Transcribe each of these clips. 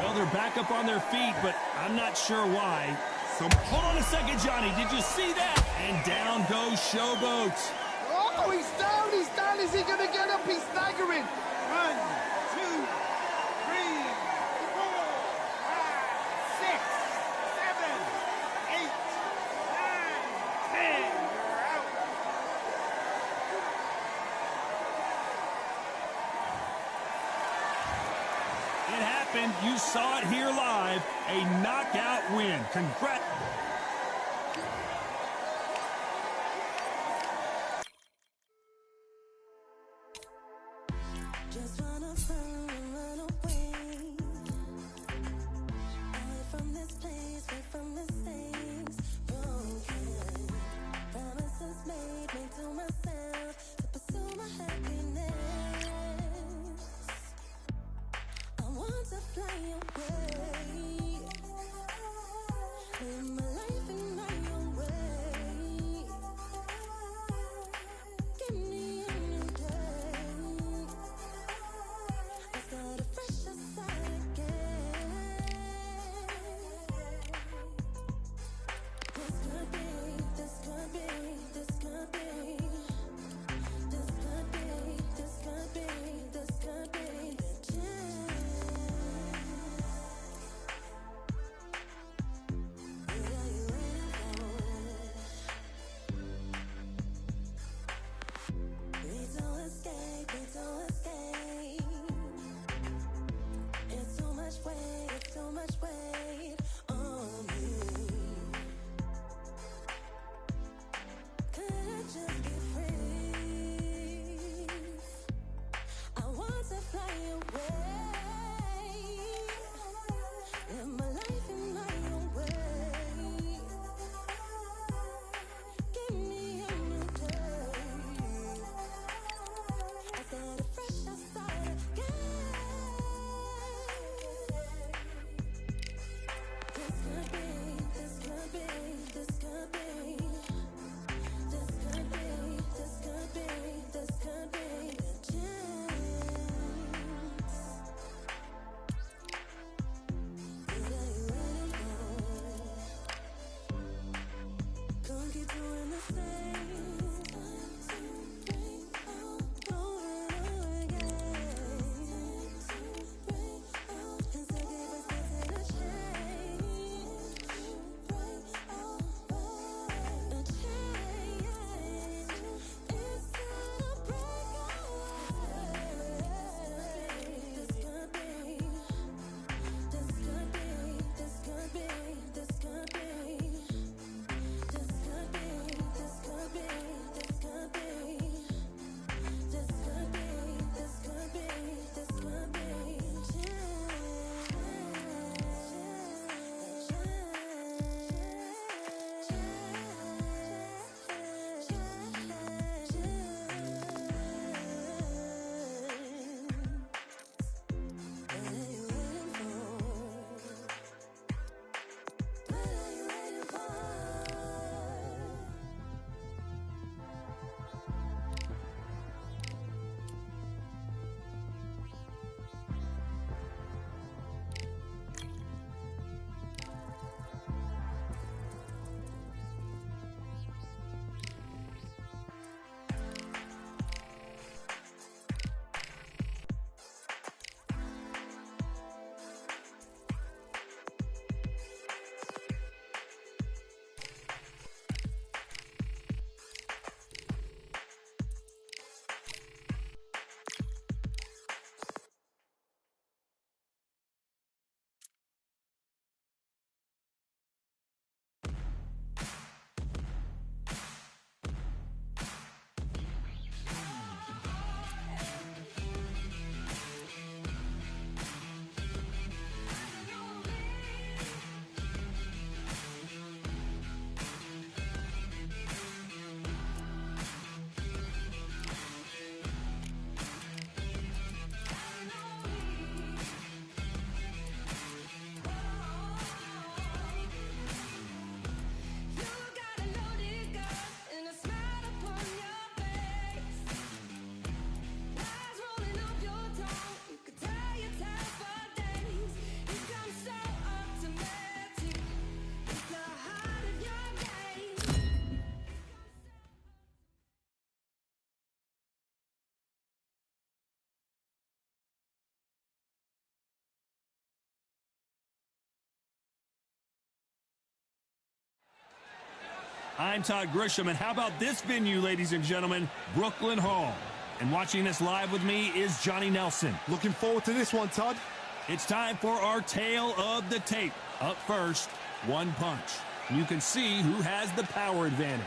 Well, they're back up on their feet, but I'm not sure why. Hold on a second, Johnny. Did you see that? And down goes Showboat. Oh, he's down, he's down. Is he going to get up? He's staggering. 1, 2, 3, 4, 5, 6, 7, 8, 9, 10. You're out. It happened. You saw it here live. A knockout win. Congrats. Just wanna run away from this place, away from mistakes broken. Promises made to myself to pursue my happiness. I want to fly away, live my life in my own way. Give me a new day. I'm Todd Grisham, and how about this venue, ladies and gentlemen? Brooklyn Hall. And watching this live with me is Johnny Nelson. Looking forward to this one, Todd. It's time for our tale of the tape. Up first, One Punch. And you can see who has the power advantage.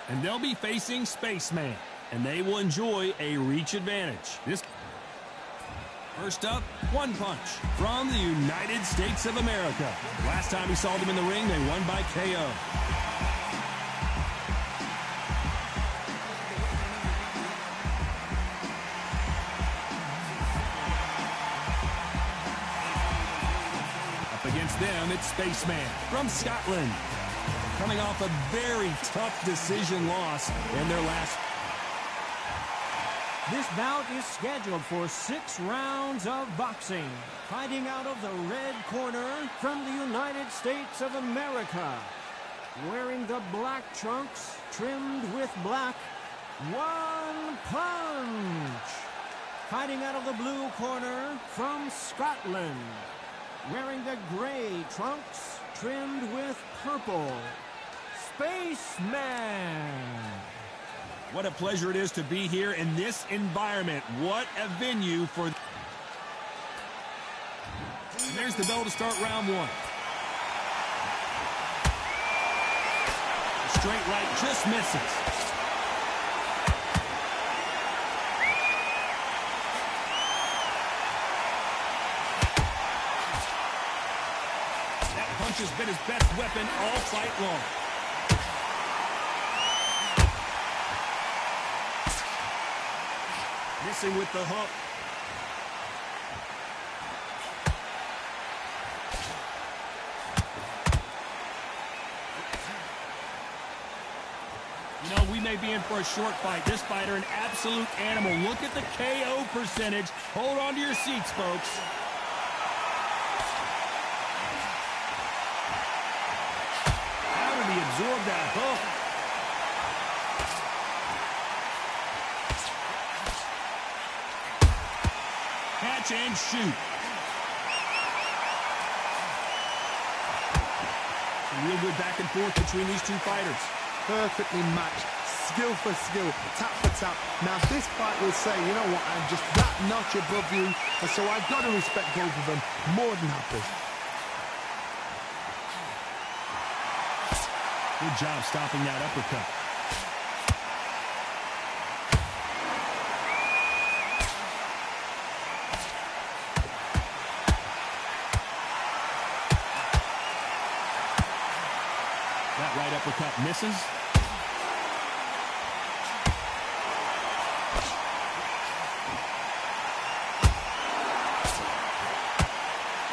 And they'll be facing Spaceman, and they will enjoy a reach advantage. First up, One Punch from the United States of America. Last time we saw them in the ring, they won by KO. Up against them, it's Spaceman from Scotland, coming off a very tough decision loss in their last. This bout is scheduled for 6 rounds of boxing. Fighting out of the red corner from the United States of America. Wearing the black trunks trimmed with black, One Punch. Fighting out of the blue corner from Scotland. Wearing the gray trunks trimmed with purple, Spaceman. What a pleasure it is to be here in this environment. What a venue for... And there's the bell to start round one. The straight right just misses. That punch has been his best weapon all fight long. Missing with the hook. You know, we may be in for a short fight. This fighter, an absolute animal. Look at the KO percentage. Hold on to your seats, folks. How did he absorb that hook? Catch and shoot. A real good back and forth between these two fighters. Perfectly matched, skill for skill, tap for tap. Now this fight will say, you know what, I'm just that notch above you, and so I've got to respect both of them. More than happy. Good job stopping that uppercut. That right uppercut misses.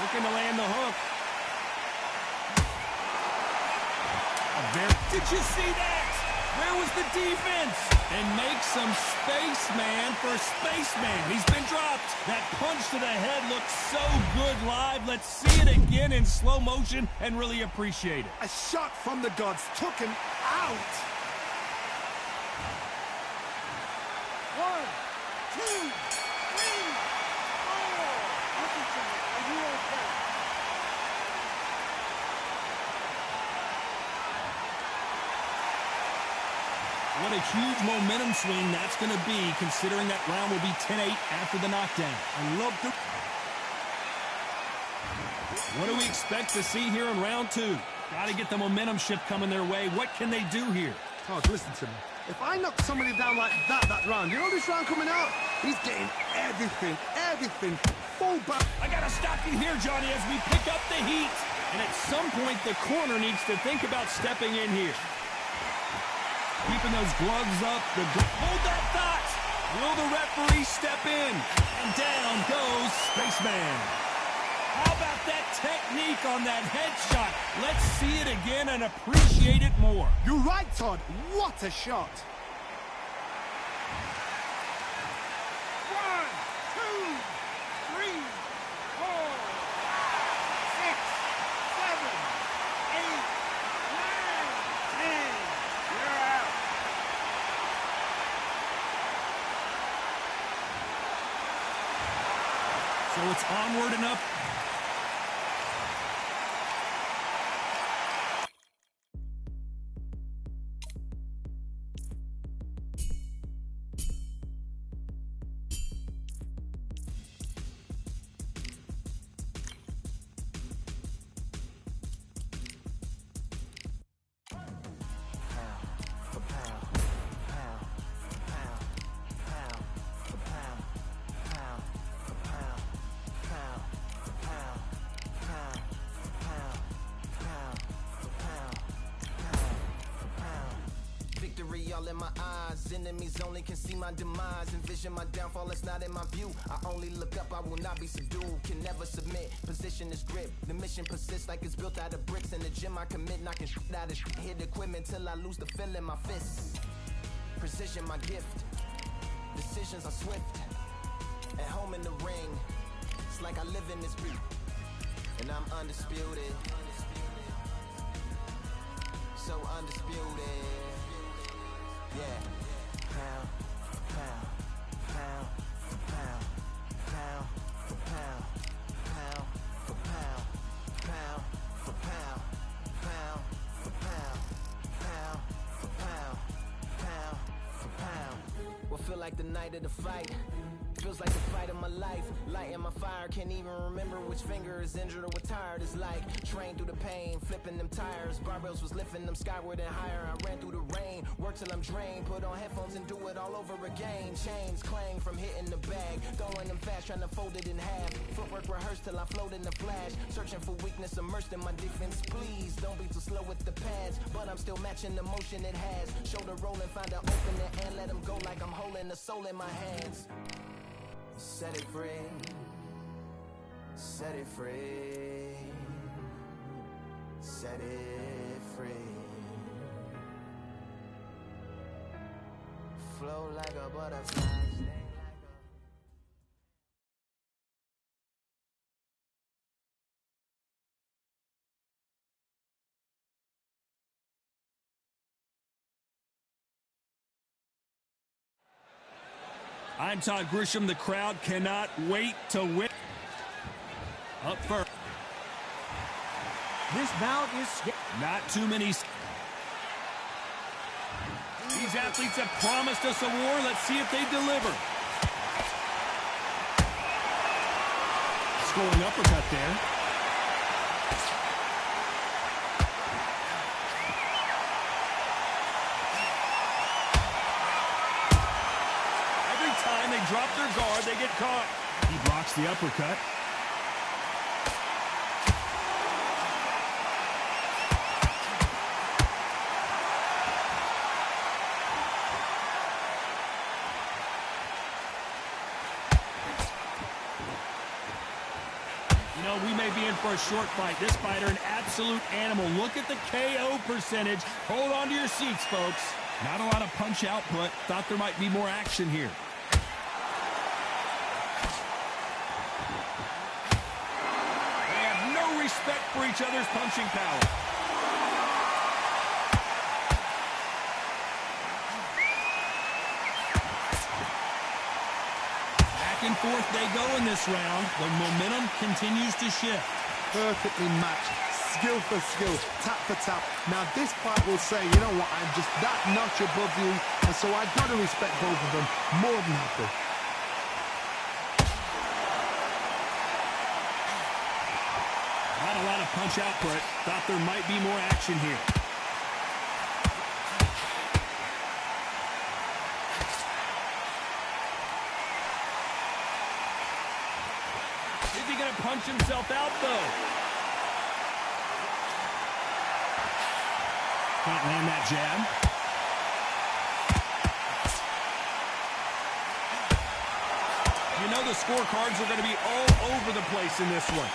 Looking to land the hook. Did you see that? Where was the defense? And make some space, man, for Spaceman. He's been dropped. That punch to the head looks so good live. Let's see it again in slow motion and really appreciate it. A shot from the gods took him out. 1, 2, 3, 4. Listen to me. Are you okay? What a huge momentum swing that's going to be, considering that round will be 10-8 after the knockdown. I love the... What do we expect to see here in round two? Got to get the momentum shift coming their way. What can they do here? Todd, listen to me. If I knock somebody down like that round, you know this round coming out? He's getting everything, full back. I got to stop you here, Johnny, as we pick up the heat. And at some point, the corner needs to think about stepping in here. Keeping those gloves up. Hold that thought. Will the referee step in? And down goes Spaceman. How about that technique on that headshot? Let's see it again and appreciate it more. You're right, Todd. What a shot. 1, 2, 3, 4, 6, 7, 8, 9, 10. You're out. So it's onward and up. all in my eyes. Enemies only can see my demise. Envision my downfall, it's not in my view. I only look up, I will not be subdued. Can never submit, position is grip. The mission persists like it's built out of bricks. In the gym I commit, knocking shit out of shit. Hit equipment till I lose the feel in my fists. Precision my gift. Decisions are swift. At home in the ring, it's like I live in this beat. And I'm undisputed. So undisputed. Yeah. Pound for pound. Pound for pound. Pound for pound. Pound for pound. Pound for pound. Pound for pound. Pound for pound. Pound for pound. What feel like the night of the fight? Feels like the fight of my life. Lighting my fire, can't even remember which finger is injured or what tired is like. Trained through the pain, flipping them tires. Barbells was lifting them skyward and higher. I ran through the rain, work till I'm drained. Put on headphones and do it all over again. Chains clang from hitting the bag. Throwing them fast, trying to fold it in half. Footwork rehearsed till I float in the flash. Searching for weakness, immersed in my defense. Please, don't be too slow with the pads. But I'm still matching the motion it has. Shoulder rolling, find an opening and let them go like I'm holding the soul in my hands. Set it free, set it free, set it free. Flow like a butterfly, stay like I'm Todd Grisham. The crowd cannot wait to win. Up first. This bout is not too many. These athletes have promised us a war. Let's see if they deliver. Scoring uppercut there. They drop their guard, they get caught. He blocks the uppercut. You know, we may be in for a short fight. This fighter, an absolute animal. Look at the KO percentage. Hold on to your seats, folks. Not a lot of punch output. Thought there might be more action here. Respect for each other's punching power. Back and forth they go in this round. The momentum continues to shift. Perfectly matched, skill for skill, tap for tap. Now this fight will say, you know what, I'm just that notch above you, and so I've got to respect both of them more than happy. A lot of punch output. Thought there might be more action here. Is he going to punch himself out, though? Can't land that jab. You know the scorecards are going to be all over the place in this one.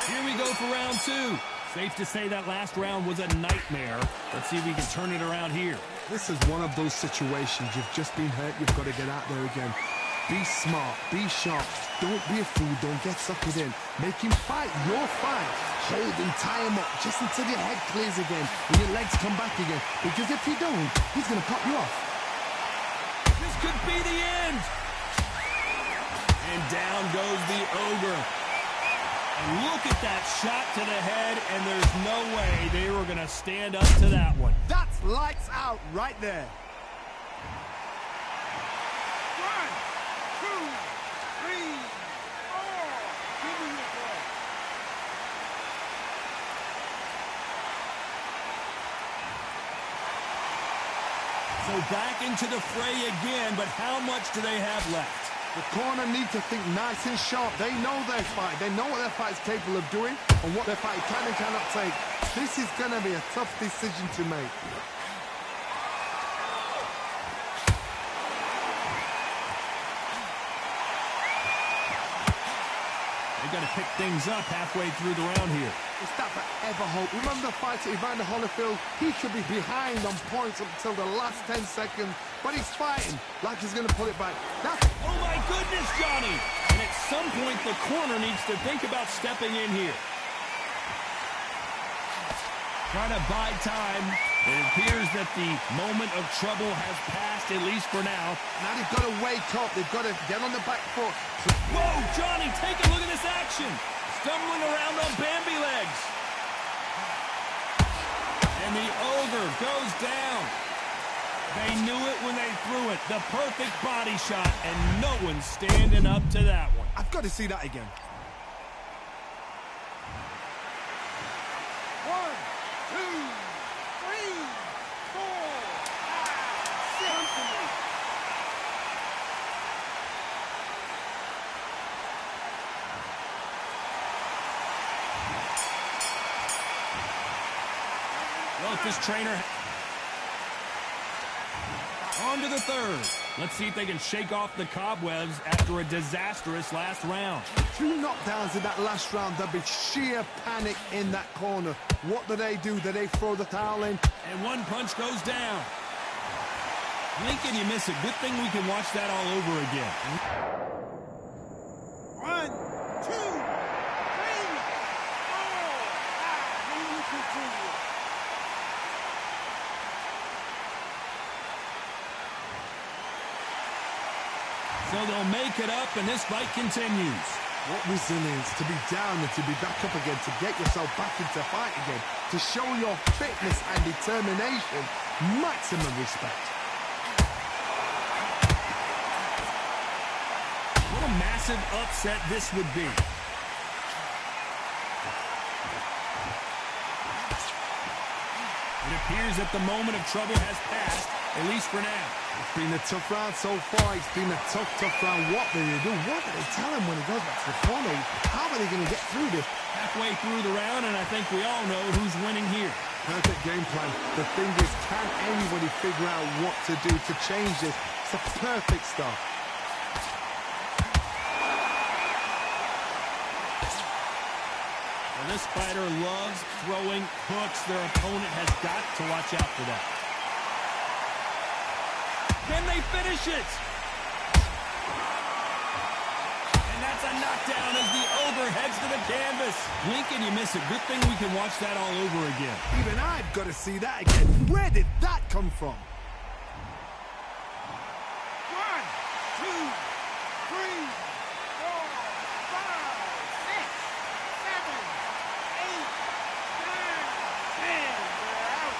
Here we go for round two. Safe to say that last round was a nightmare. Let's see if we can turn it around here. This is one of those situations. You've just been hurt. You've got to get out there again. Be smart. Be sharp. Don't be a fool. Don't get suckered in. Make him fight your fight. Hold him, tie him up, just until your head clears again and your legs come back again. Because if you don't, he's going to cut you off. This could be the end. And down goes the ogre. And look at that shot to the head, and there's no way they were going to stand up to that one. That's lights out right there. 1, 2, 3, 4. Give me your play. So back into the fray again, but how much do they have left? The corner need to think nice and sharp. They know their fight. They know what their fight is capable of doing and what their fight can and cannot take. This is going to be a tough decision to make. They've got to pick things up halfway through the round here. Is that forever hope? Remember the fight at Evander Holyfield? He should be behind on points up until the last 10 seconds, but he's fighting like he's going to pull it back. Oh my goodness, Johnny! And at some point, the corner needs to think about stepping in here. Trying to buy time. It appears that the moment of trouble has passed, at least for now. Now they've got to wake up. They've got to get on the back foot. Whoa, Johnny, take a look at this action. Stumbling around on Bambi legs. And the Ogre goes down. They knew it when they threw it. The perfect body shot, and no one's standing up to that one. I've got to see that again. 1, 2, 3, 4, 5, 6. Well, if this trainer... On to the third. Let's see if they can shake off the cobwebs after a disastrous last round. 2 knockdowns in that last round. There'll be sheer panic in that corner. What do? Do they throw the towel in? And one punch goes down. Lincoln, you miss it. Good thing we can watch that all over again. 1, 2, 3, 4, 5. Then you continue. So they'll make it up, and this fight continues. What resilience to be down and to be back up again, to get yourself back into fight again, to show your fitness and determination. Maximum respect. What a massive upset this would be. It appears that the moment of trouble has passed, at least for now. It's been a tough round so far. It's been a tough round. What do they do? What do they tell him when he goes back to the corner? How are they going to get through this? Halfway through the round, and I think we all know who's winning here. Perfect game plan. The thing is, can anybody figure out what to do to change this? It's a perfect start. Well, this fighter loves throwing hooks. Their opponent has got to watch out for that. Can they finish it? And that's a knockdown as the Ogre heads to the canvas. Lincoln, you miss it. Good thing we can watch that all over again. Even I've got to see that again. Where did that come from? 1, 2, 3, 4, 5, 6, 7, 8, 9, 10. They're out.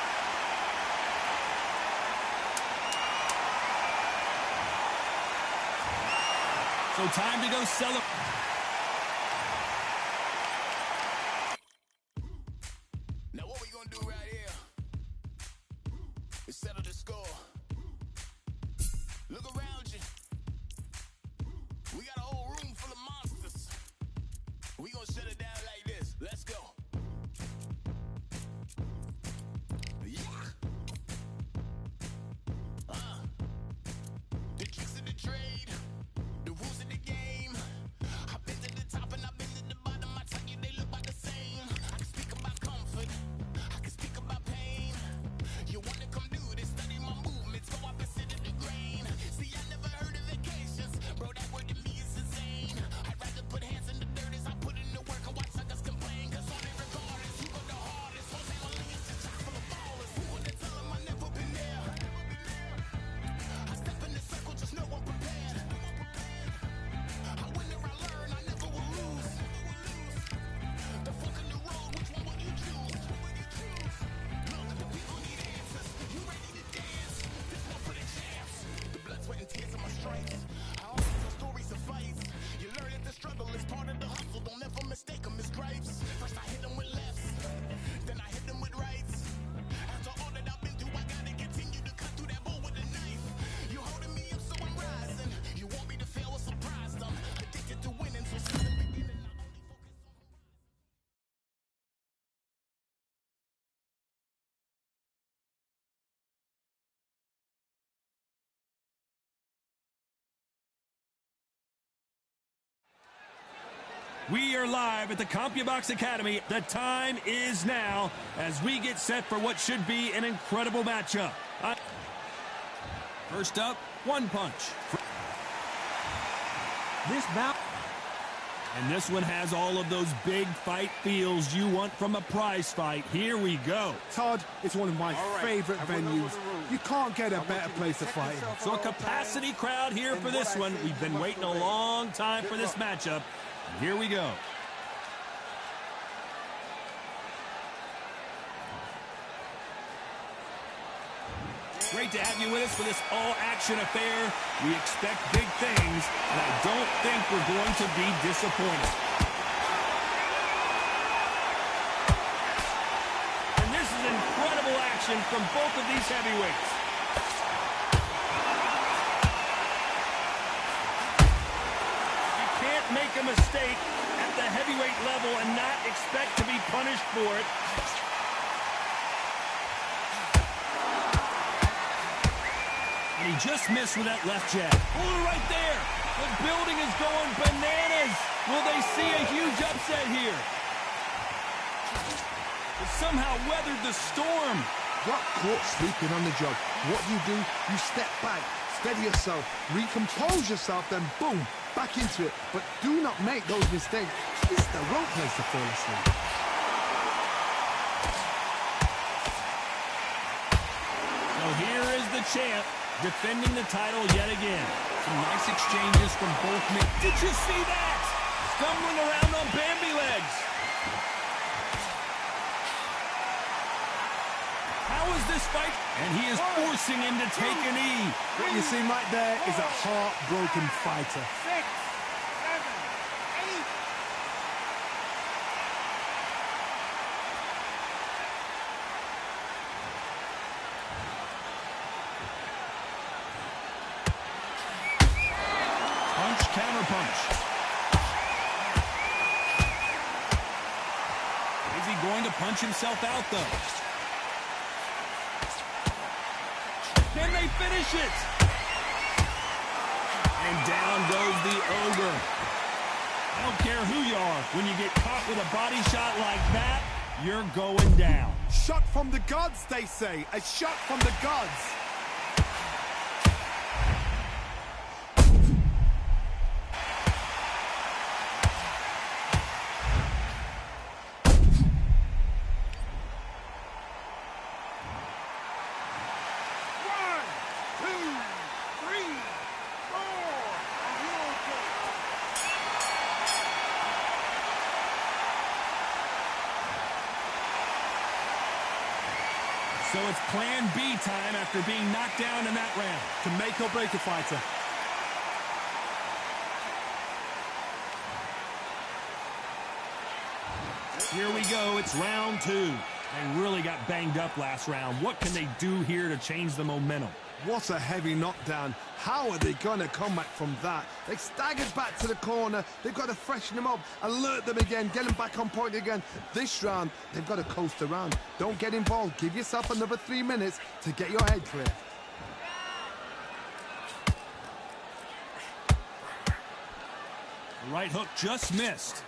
So time to go celebrate. Now what we gonna do right here is settle the score. Look around you. We got a whole room full of monsters. We gonna shut it down like this. Let's go. Yeah. The tricks of the trade, the rules of the game. I've been to the top and I've been to the bottom. I tell you they look about the same. I can speak about comfort, I can speak about pain. You wanna come do this, study my movements, go up and sit in the grain. See, I never heard of vacations, bro, that word to me is insane. I'd rather put hands in the dirt as I put in the work and watch We are live at the CompuBox Academy. The time is now as we get set for what should be an incredible matchup. First up, one punch. This bout. And this one has all of those big fight feels you want from a prize fight. Here we go. Todd, it's one of my favorite venues. You can't get a better place to fight. So a capacity crowd here for this one. We've been waiting a long time for this matchup. Here we go. Great to have you with us for this all-action affair. We expect big things, and I don't think we're going to be disappointed. And this is incredible action from both of these heavyweights. You can't make a mistake at the heavyweight level and not expect to be punished for it. And he just missed with that left jab. Oh, right there. The building is going bananas. Will they see a huge upset here? But somehow weathered the storm. Got caught sleeping on the job. What do? You step back, steady yourself, recompose yourself, then boom, back into it. But do not make those mistakes. It's the wrong place to fall asleep. So here is the champ, defending the title yet again. Some nice exchanges from both men. Did you see that? Stumbling around on Bambi legs. How is this fight? And he is forcing him to take a knee. What you see right there is a heartbroken fighter. 6, 7, 8. Punch, counter punch. Is he going to punch himself out, though? Can they finish it? And down goes the Ogre. I don't care who you are. When you get caught with a body shot like that, you're going down. Shot from the gods, they say. A shot from the gods. So it's plan B time after being knocked down in that round. To make or break a fighter. Here we go. It's round 2. They really got banged up last round. What can they do here to change the momentum? What a heavy knockdown. How are they going to come back from that? They staggered back to the corner. They've got to freshen them up, alert them again, get them back on point again. This round, they've got to coast around. Don't get involved. Give yourself another 3 minutes to get your head clear. The right hook just missed.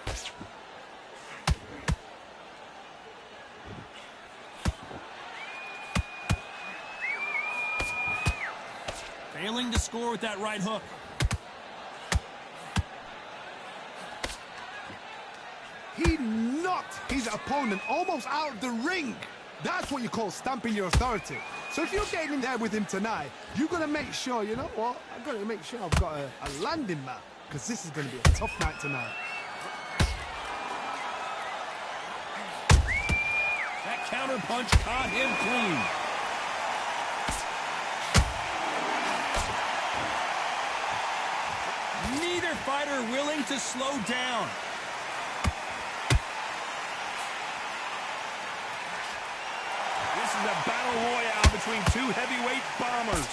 Failing to score with that right hook. He knocked his opponent almost out of the ring. That's what you call stamping your authority. So if you're getting in there with him tonight, you've got to make sure, you know what? I've got to make sure I've got a landing mat, because this is going to be a tough night tonight. That counter punch caught him clean. Neither fighter willing to slow down. This is a battle royale between two heavyweight bombers.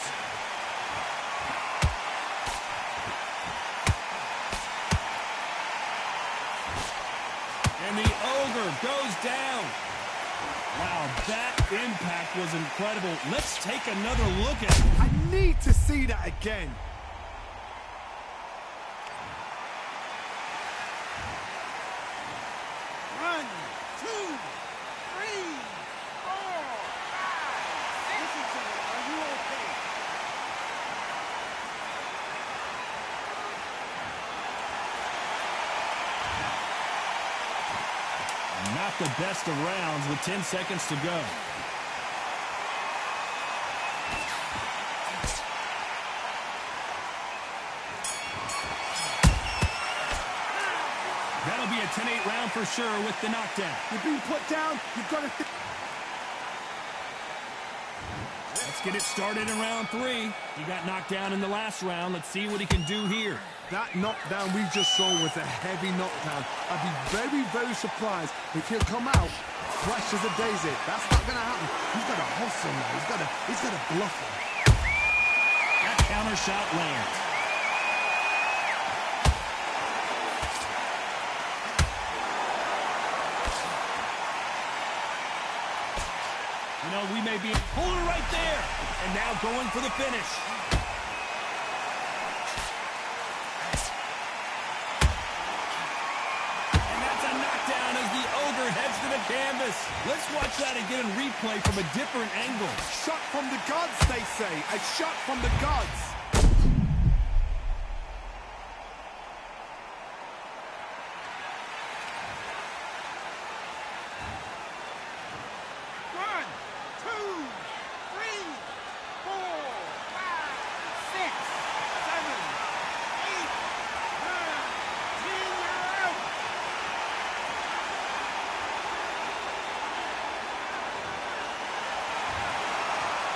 And the Ogre goes down. Wow, that impact was incredible. Let's take another look at it. I need to see that again. Not the best of rounds with 10 seconds to go. That'll be a 10-8 round for sure with the knockdown. You're being put down. You've got to... Let's get it started in round 3. He got knocked down in the last round. Let's see what he can do here. That knockdown we just saw was a heavy knockdown. I'd be very, very surprised if he'll come out fresh as a daisy. That's not going to happen. He's got to hustle now. He's got to bluff him. That counter shot lands. You know, we may be pulling right there. And now going for the finish. And that's a knockdown as the Ogre heads to the canvas. Let's watch that again in replay from a different angle. Shot from the gods, they say. A shot from the gods.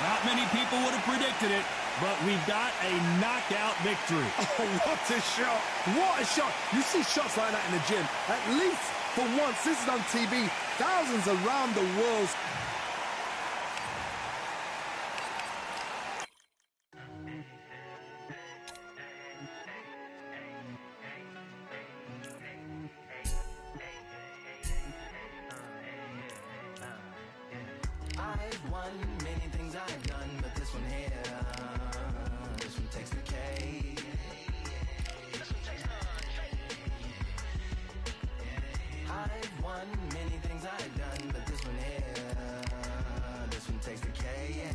Not many people would have predicted it, but we've got a knockout victory. Oh, what a shot. What a shot. You see shots like that in the gym. At least for once, this is on TV. Thousands around the world. I've won many things I've done, but this one here, this one takes the cake. I've won many things I've done, but this one here, this one takes the cake.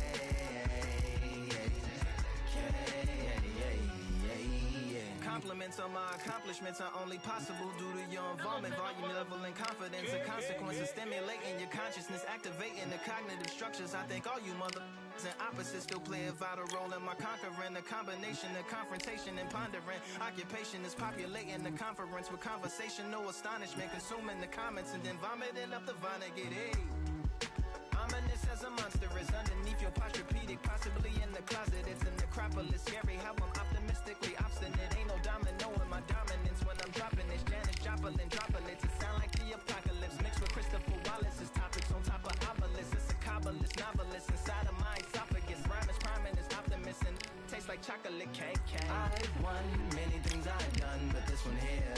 Compliments on my accomplishments are only possible due to your involvement, volume, level, and confidence. The consequences stimulating your consciousness, activating the cognitive structures. I think all you mother and opposites still play a vital role in my conquering. The combination of confrontation and pondering. Occupation is populating the conference with conversation, no astonishment, consuming the comments and then vomiting up the Vonnegut. Hey. Ominous as a monster is underneath your posturepedic, possibly in the closet. It's an necropolis, scary how I'm optimistically obstinate. Ain't no domino in my dominance when I'm dropping this. Janis Joplin droplets. It sound like the apocalypse mixed with Christopher Wallace's topics on top of obelisks. It's a kabbalist novelist inside of my esophagus. Rhyme is priming, is optimist and tastes like chocolate cake. I've won many things I've done, but this one here,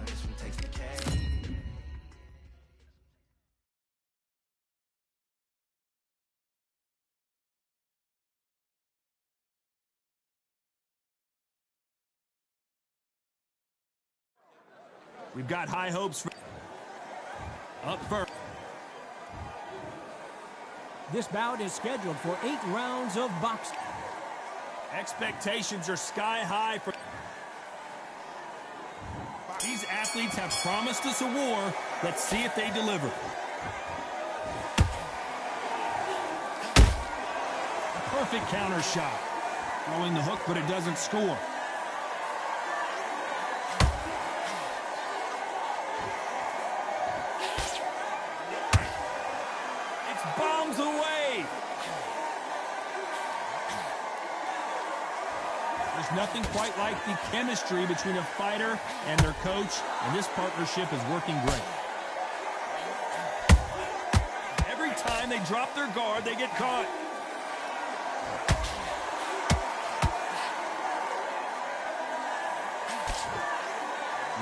this one takes the cake. We've got high hopes for up first. This bout is scheduled for 8 rounds of boxing. Expectations are sky high for these athletes have promised us a war. Let's see if they deliver. A perfect counter shot. Throwing the hook, but it doesn't score. Bombs away. There's nothing quite like the chemistry between a fighter and their coach, and this partnership is working great. Every time they drop their guard, they get caught.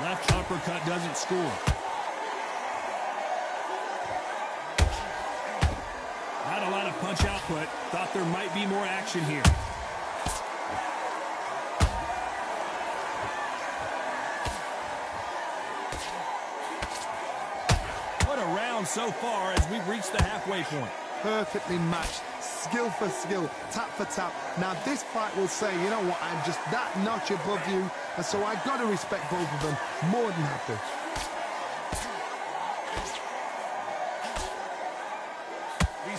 Left uppercut doesn't score. Not a lot of punch output. Thought there might be more action here. What a round so far as we've reached the halfway point. Perfectly matched, skill for skill, tap for tap. Now this fight will say, you know what, I'm just that notch above you, and so I've got to respect both of them more than happy.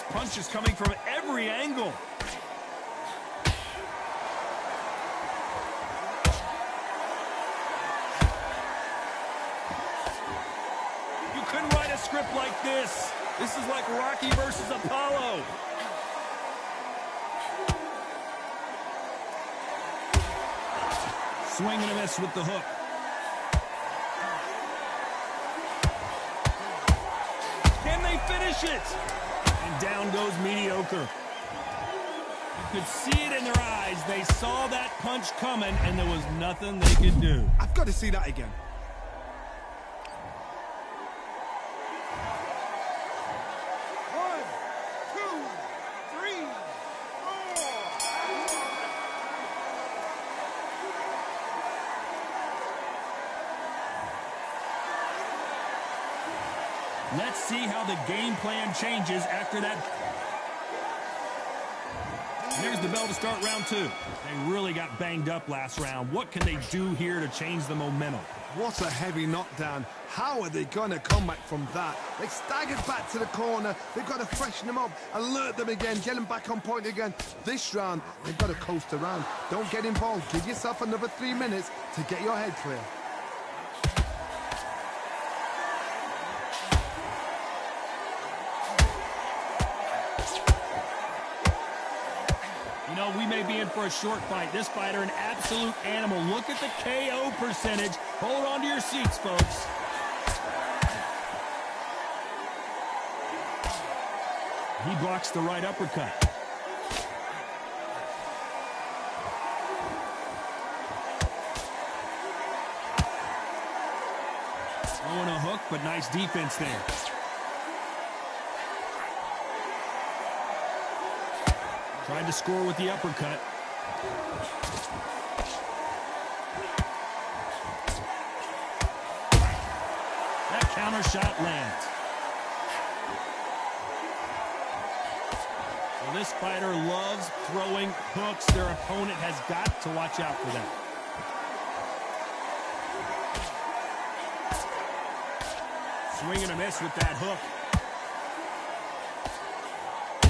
punches coming from every angle. You couldn't write a script like this. This is like Rocky versus Apollo. Swing and a miss with the hook. Can they finish it? And down goes mediocre. You could see it in their eyes. They saw that punch coming, and there was nothing they could do. I've got to see that again. One, two, three, four. Let's see how the game plan changes after that. Here's the bell to start round two. They really got banged up last round. What can they do here to change the momentum? What a heavy knockdown. How are they going to come back from that? They staggered back to the corner. They've got to freshen them up, alert them again, get them back on point again. This round, they've got to coast around. Don't get involved. Give yourself another 3 minutes to get your head clear. You know, we may be in for a short fight. This fighter, an absolute animal. Look at the KO percentage. Hold on to your seats, folks. He blocks the right uppercut. Throwing a hook, but nice defense there. Tried to score with the uppercut. That counter shot lands. Well, this fighter loves throwing hooks. Their opponent has got to watch out for that. Swing and a miss with that hook.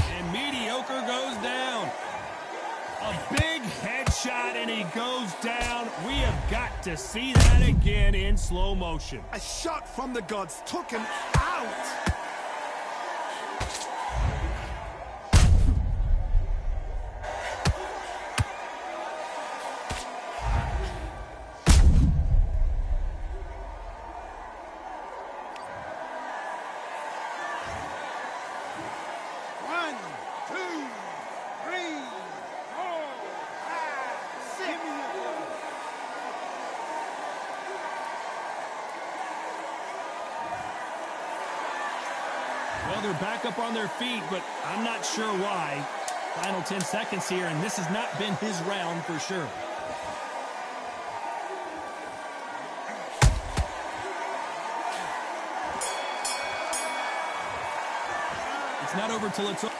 And mediocre goes down. A big headshot, and he goes down. We have got to see that again in slow motion. A shot from the gods took him out. One, two, three, four, five, six. Well, they're back up on their feet, but I'm not sure why. Final 10 seconds here, and this has not been his round for sure. It's not over till it's over.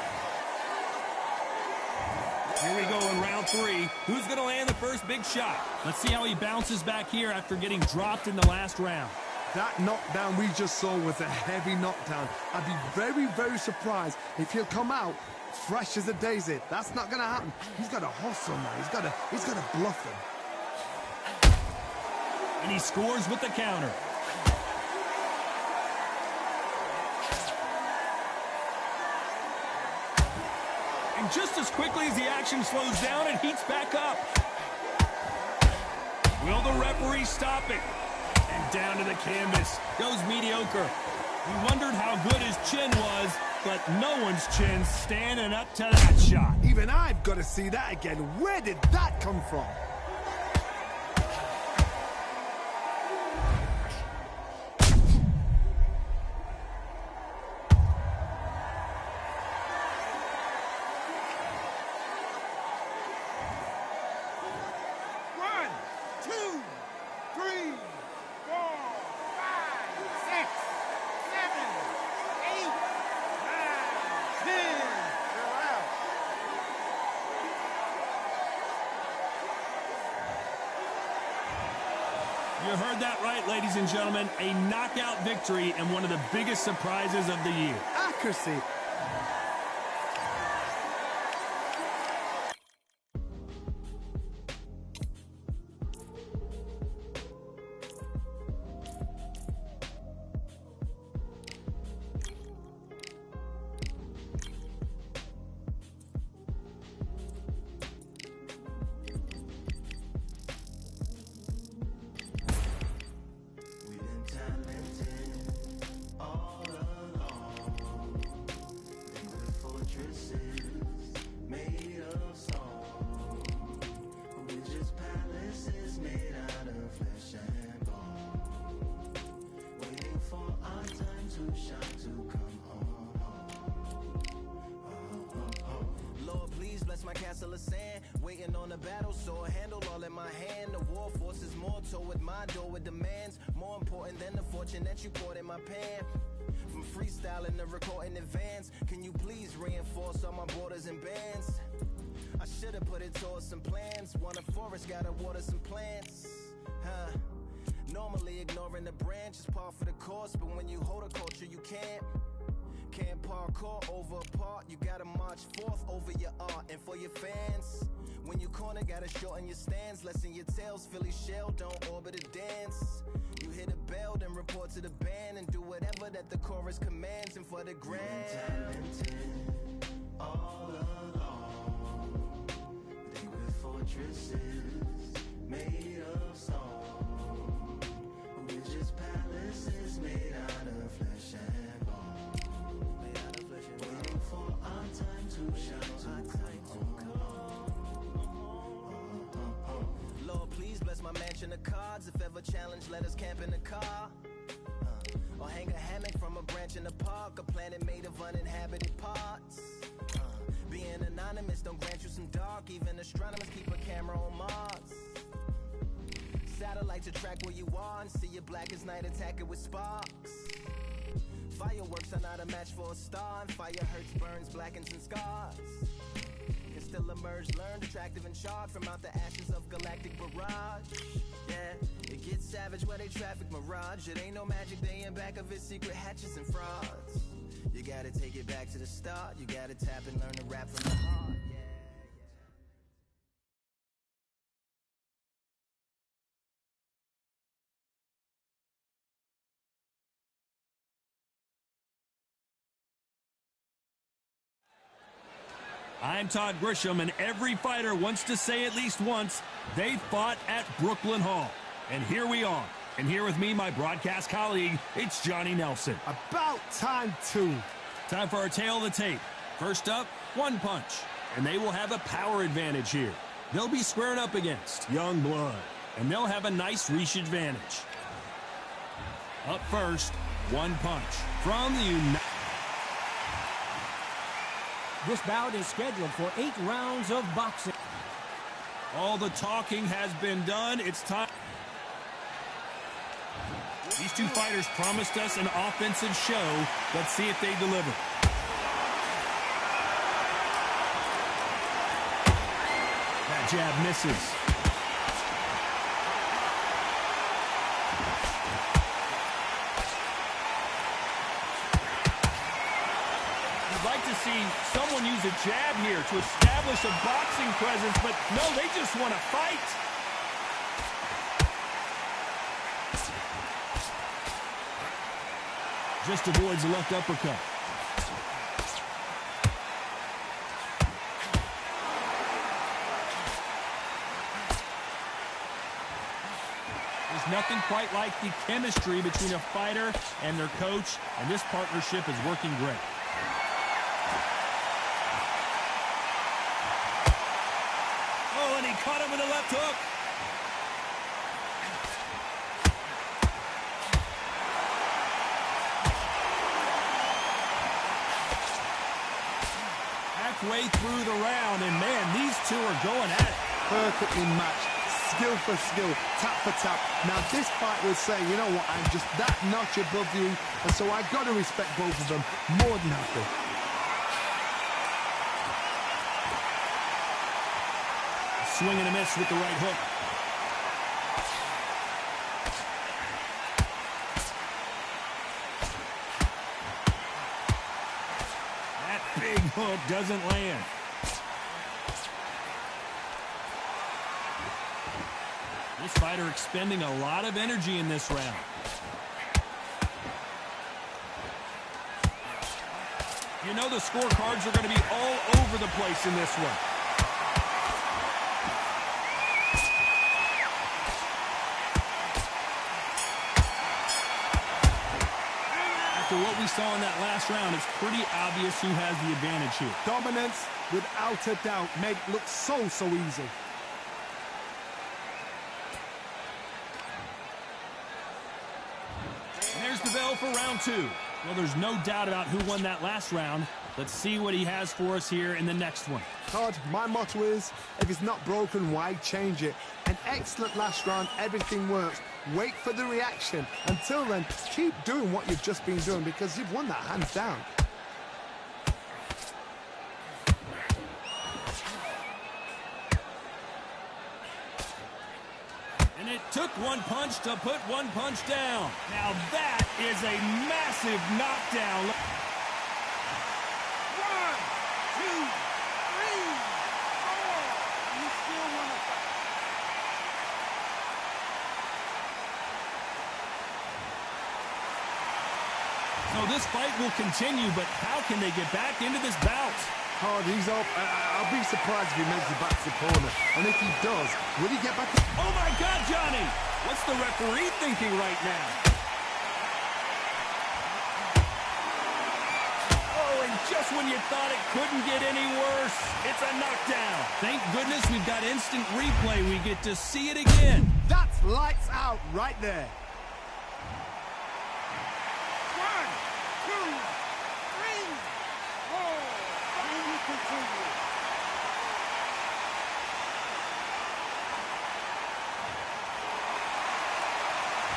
Here we go in round three. Who's going to land the first big shot? Let's see how he bounces back here after getting dropped in the last round. That knockdown we just saw was a heavy knockdown. I'd be very, very surprised if he'll come out fresh as a daisy. That's not going to happen. He's got to hustle now. He's got to bluff him. And he scores with the counter. And just as quickly as the action slows down, it heats back up. Will the referee stop it? And down to the canvas goes mediocre. We wondered how good his chin was, but no one's chin standing up to that shot. Even I've got to see that again. Where did that come from? One, two, three, four, five, six, seven, eight, nine, 10. You're out. You heard that right, ladies and gentlemen. A knockout victory and one of the biggest surprises of the year. Accuracy. of sand. Waiting on the battle, so a handle all in my hand. The war forces more toward my door with demands. More important than the fortune that you poured in my pan. From freestyling to recording in advance, can you please reinforce all my borders and bands? I should've put it towards some plans. Want a forest, gotta water some plants. Normally ignoring the branch is par for the course, but when you hold a culture, you can't parkour over a part. You gotta march forth over your art. And for your fans, when you corner, gotta shorten your stance. Lessen your tails, Philly shell, don't orbit a dance. You hit a bell, then report to the band and do whatever that the chorus commands. And for the grand, talented all along, they were fortresses made of stone. We're just palaces made out of flesh and bone. Waiting for our time to shine, Lord, please bless my mansion of cards. If ever challenged, let us camp in the car. Or hang a hammock from a branch in the park. A planet made of uninhabited parts. Being anonymous don't grant you some dark. Even astronomers keep a camera on Mars. Satellites track where you are and see your black as night, attack it with sparks. Fireworks are not a match for a star, and fire hurts, burns, blackens, and scars. Can still emerge, learned, attractive, and charred from out the ashes of galactic barrage. Yeah, it gets savage where they traffic mirage. It ain't no magic day in back of it, secret hatches and frauds. You gotta take it back to the start. You gotta tap and learn to rap from the heart. Yeah. I'm Todd Grisham, and every fighter wants to say at least once they fought at Brooklyn Hall. And here we are. And here with me, my broadcast colleague, it's Johnny Nelson. About time, too. Time for our tale of the tape. First up, one punch. And they will have a power advantage here. They'll be squaring up against young blood. And they'll have a nice reach advantage. Up first, one punch from the United... This bout is scheduled for 8 rounds of boxing. All the talking has been done. It's time. These two fighters promised us an offensive show. Let's see if they deliver. That jab misses. To see someone use a jab here to establish a boxing presence, but no, they just want to fight. Just avoids the left uppercut. There's nothing quite like the chemistry between a fighter and their coach, and this partnership is working great. And he caught him with a left hook. Halfway through the round, and man, these two are going at it. Perfectly matched, skill for skill, tap for tap. Now this fight will say, you know what, I'm just that notch above you, and so I've got to respect both of them more than happy. Swing and a miss with the right hook. That big hook doesn't land. This fighter expending a lot of energy in this round. You know the scorecards are going to be all over the place in this one. After what we saw in that last round, it's pretty obvious who has the advantage here. Dominance, without a doubt, made it look so easy. And there's the bell for round 2. Well, there's no doubt about who won that last round. Let's see what he has for us here in the next one. Todd, my motto is, if it's not broken, why change it? An excellent last round, everything works. Wait for the reaction. Until then, keep doing what you've just been doing because you've won that hands down. And it took one punch to put one punch down. Now that is a massive knockdown. 1, 2, 3, 4. You still want to fight? So this fight will continue, but how can they get back into this bout? Todd, he's up. I'll be surprised if he makes it back to the corner. And if he does, will he get back? Oh my God, Johnny! What's the referee thinking right now? Oh, and just when you thought it couldn't get any worse, it's a knockdown. Thank goodness we've got instant replay. We get to see it again. That's lights out right there. 1, 2, 3, 4. Can you continue?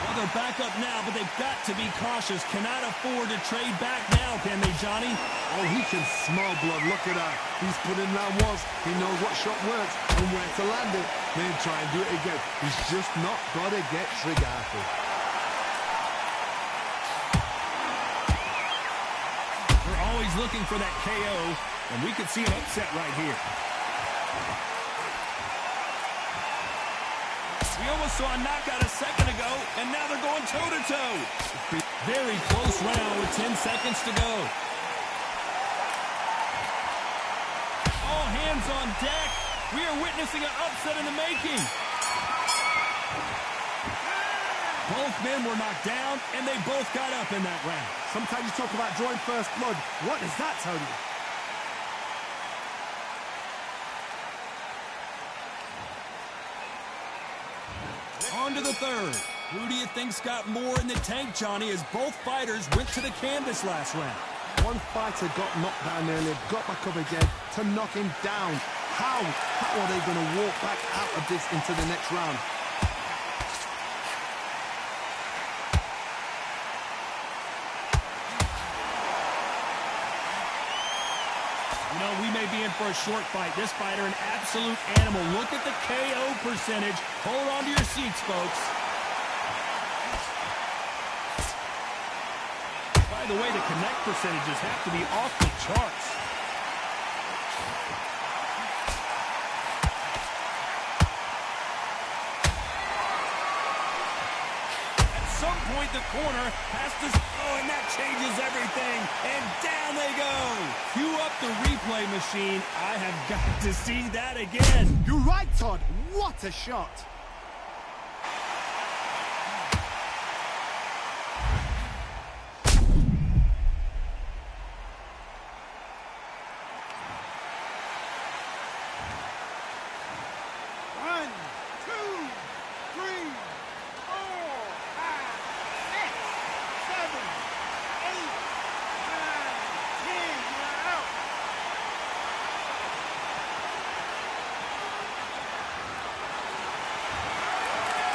Well, they're back up now, but they've got to be cautious. Cannot afford to trade back now, can they, Johnny? Oh, he can smell blood. Look at that. He's put in round once. He knows what shot works and where to land it. Then try and do it again. He's just not got to get trigger happy. We're always looking for that KO, and we could see an upset right here. We almost saw a knockout a second ago, and now they're going toe-to-toe. Very close round with 10 seconds to go. All hands on deck. We are witnessing an upset in the making. Both men were knocked down, and they both got up in that round. Sometimes you talk about drawing first blood. What does that tell you? On to the third. Who do you think's got more in the tank, Johnny, as both fighters went to the canvas last round? One fighter got knocked down earlier, got back up again to knock him down. How are they going to walk back out of this into the next round? You know, we may be in for a short fight. This fighter, an absolute animal. Look at the KO percentage. Hold on to your seats, folks. By the way, the connect percentages have to be off the charts. At some point, the corner has to... Oh, and that changes everything. And down they go. Cue up the replay machine. I have got to see that again. You're right, Todd. What a shot.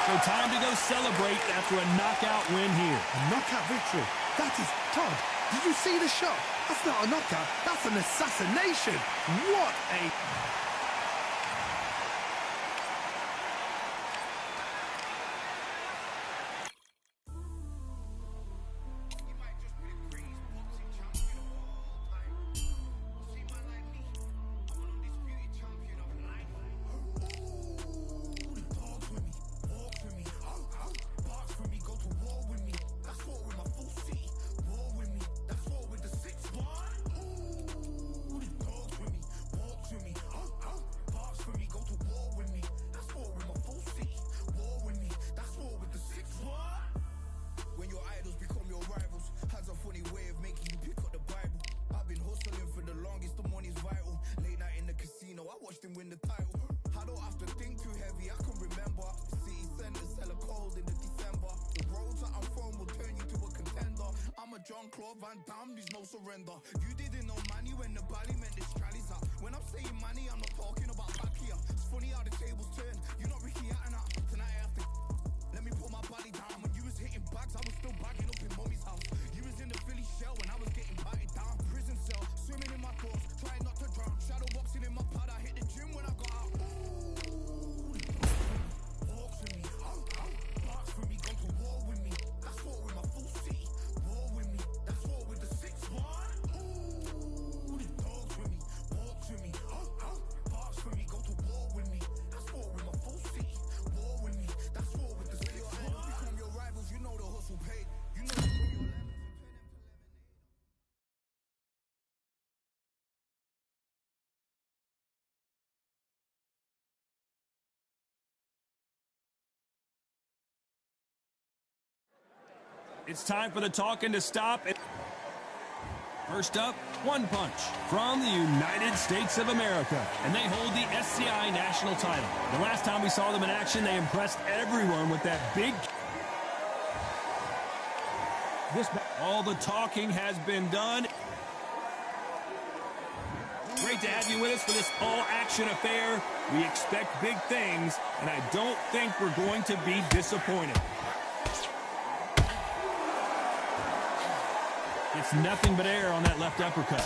So time to go celebrate after a knockout win here. A knockout victory. That is, Todd, did you see the shot? That's not a knockout. That's an assassination. What a... John Claude Van Damme, there's no surrender. You didn't know man, you when the body meant this rallies up. When I'm saying money, I'm not talking about back here. It's funny how the tables turn. You're not Ricky Hatton up. Tonight I have to let me put my body down. When you was hitting bags, I was still bagging up in mommy's house. You was in the Philly shell when I was getting batted down. Prison cell, swimming in my thoughts, trying not to drown. Shadow boxing in my pad, I hit the gym when I got out. Ooh, walks with me, barks with me, go to war with me. That's war with my full city. War with me, that's war with the 6-1. Ooh, the dogs with me, walks with me, barks with me, go to war with me. That's war with my full city. War with me, that's war with the 6-1. Become your rivals, you know the hustle paid. You know you put your lemons and turn them to lemonade. It's time for the talking to stop. First up, One Punch from the United States of America. And they hold the SCI national title. The last time we saw them in action, they impressed everyone with that big... All the talking has been done. Great to have you with us for this all-action affair. We expect big things, and I don't think we're going to be disappointed. It's nothing but air on that left uppercut.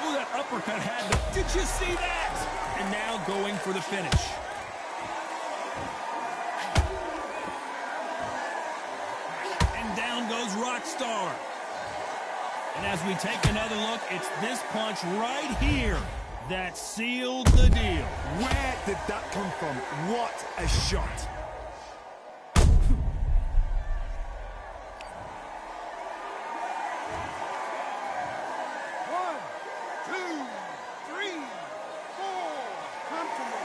Ooh, that uppercut had the... Did you see that? And now going for the finish. And down goes Rockstar. And as we take another look, it's this punch right here that sealed the deal. Where did that come from? What a shot. One, two, three, four. Come to me.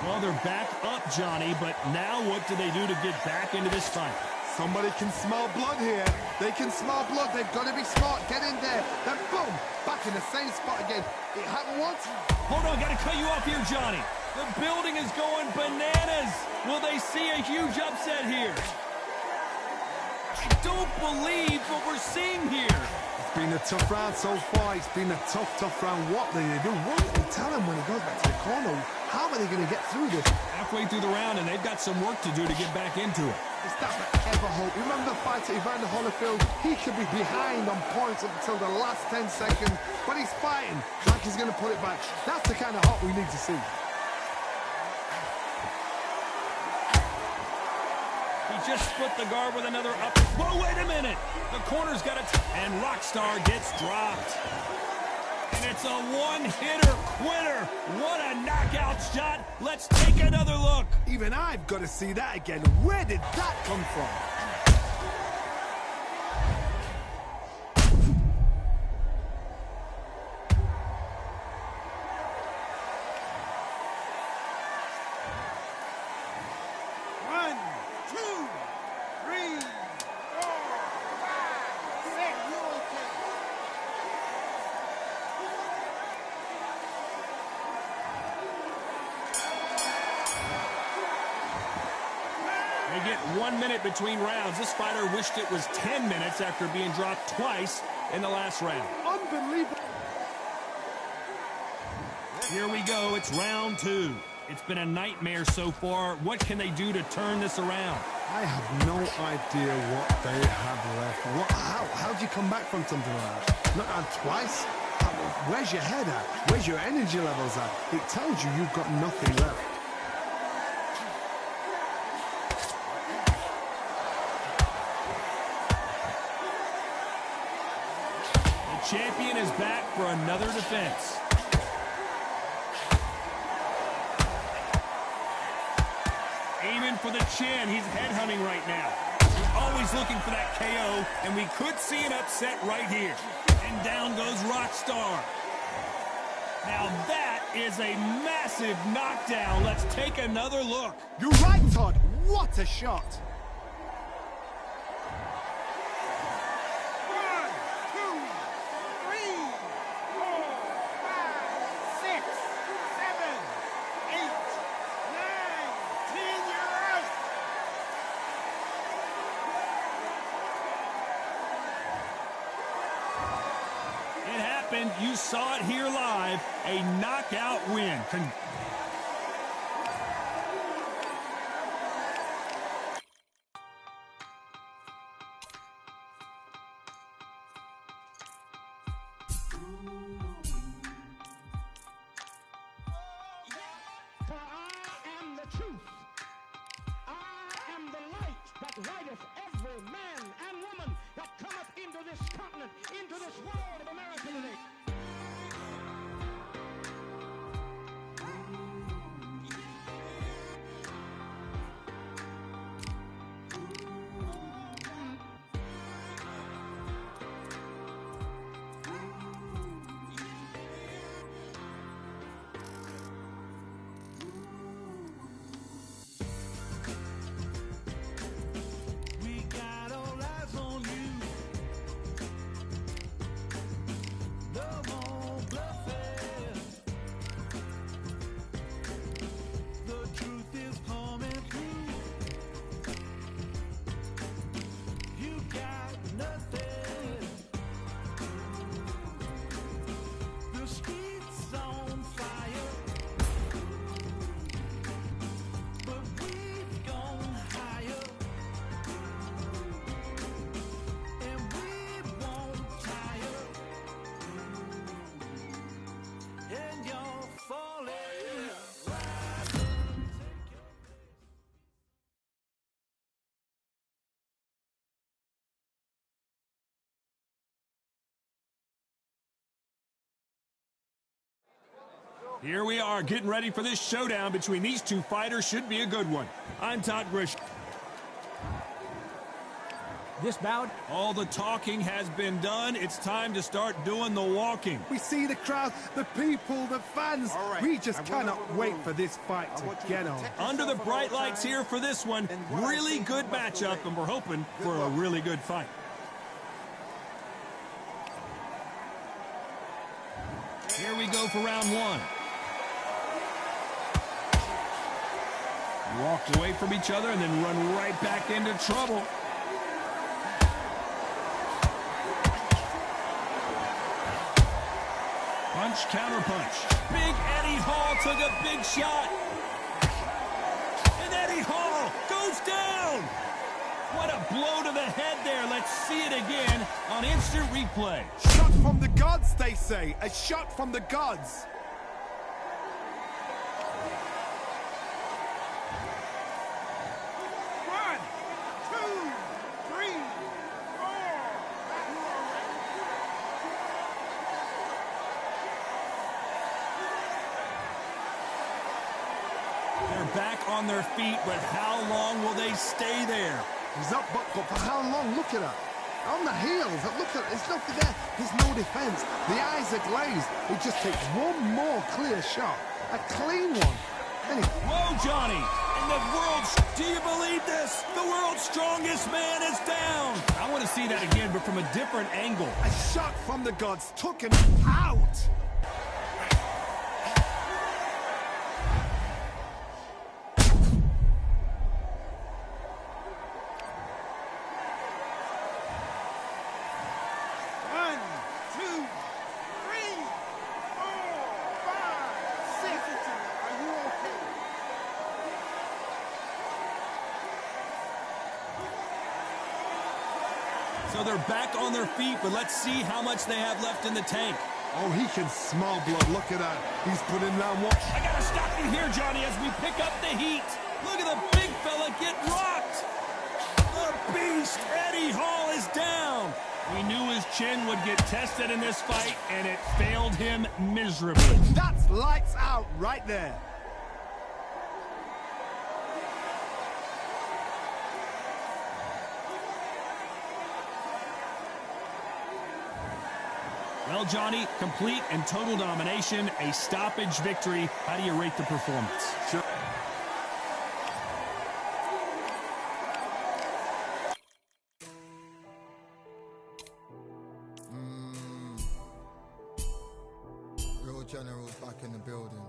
Well, they're back up, Johnny, but now what do they do to get back into this fight? Somebody can smell blood here. They can smell blood. They've got to be smart. Get in there. Then boom, back in the same spot again. It happened once. Hold on, got to cut you off here, Johnny. The building is going bananas. Will they see a huge upset here? I don't believe what we're seeing here. It's been a tough round so far. It's been a tough round. What do they do? What do they tell him when he goes back to the corner? How are they going to get through this? Halfway through the round, and they've got some work to do to get back into it. Is that ever hope? Remember the fight at Evander Holyfield? He could be behind on points up until the last 10 seconds, but he's fighting like he's going to put it back. That's the kind of hope we need to see. He just split the guard with another up. Whoa, wait a minute. The corner's got it. And Rockstar gets dropped. And it's a one-hitter quitter. What a knockout shot. Let's take another look. Even I've got to see that again. Where did that come from? One, two, three, four, five, six. You okay? They get 1 minute between rounds. This fighter wished it was 10 minutes after being dropped twice in the last round. Unbelievable. Here we go. It's round 2. It's been a nightmare so far. What can they do to turn this around? I have no idea what they have left. How do you come back from something like that? Not out twice? Where's your head at? Where's your energy levels at? It tells you you've got nothing left. The champion is back for another defense. Aiming for the chin. He's headhunting right now. We're always looking for that KO, and we could see an upset right here. And down goes Rockstar. Now that is a massive knockdown. Let's take another look. You're right, Todd. What a shot. One, two, three, four. happened. You saw it here live. A knockout win. For I am the truth. I am the light that lighteth every man and woman that cometh into this continent, into this world of America today. We got all eyes on you. No more bluffing. The truth is coming through. You got nothing. The streets on fire, but we've gone higher. And we won't tire. And you're falling. Here we are getting ready for this showdown between these two fighters. Should be a good one. I'm Todd Grish. This bout, All the talking has been done. It's time to start doing the walking. We see the crowd, the people, the fans. All right. We just I wanna cannot move wait on. for this fight I want to you get to on. protect Under the yourself at bright all lights times. here for this one. And what I Really say, good you must matchup, obey. and we're hoping Good for a luck. really good fight. Here we go for round one. Walked away from each other and then run right back into trouble. Punch, counter punch. Big Eddie Hall took a big shot. And Eddie Hall goes down. What a blow to the head there. Let's see it again on instant replay. Shot from the gods, they say. A shot from the gods. One, two, three, four. They're back on their feet, but how long will they stay there? He's up, but for how long? Look at her. On the heels. Look at There's nothing there. There's no defense. The eyes are glazed. It just takes one more clear shot. A clean one. And he Whoa, Johnny! And the world's... Do you believe this? The world's strongest man is down! I want to see that again, but from a different angle. a shot from the gods took him out. One, two, three, four, five, six. Are you okay? So they're back on their feet, but let's see how much they have left in the tank. Oh, he can smell blood. Look at that. He's putting down what? I gotta stop you here, Johnny, as we pick up the heat. Look at the big fella get rocked. The beast, Eddie Hall, is down. We knew his chin would get tested in this fight, and it failed him miserably. That's lights out right there. Well, Johnny, complete and total domination, a stoppage victory. How do you rate the performance? Sure. Real generals back in the building.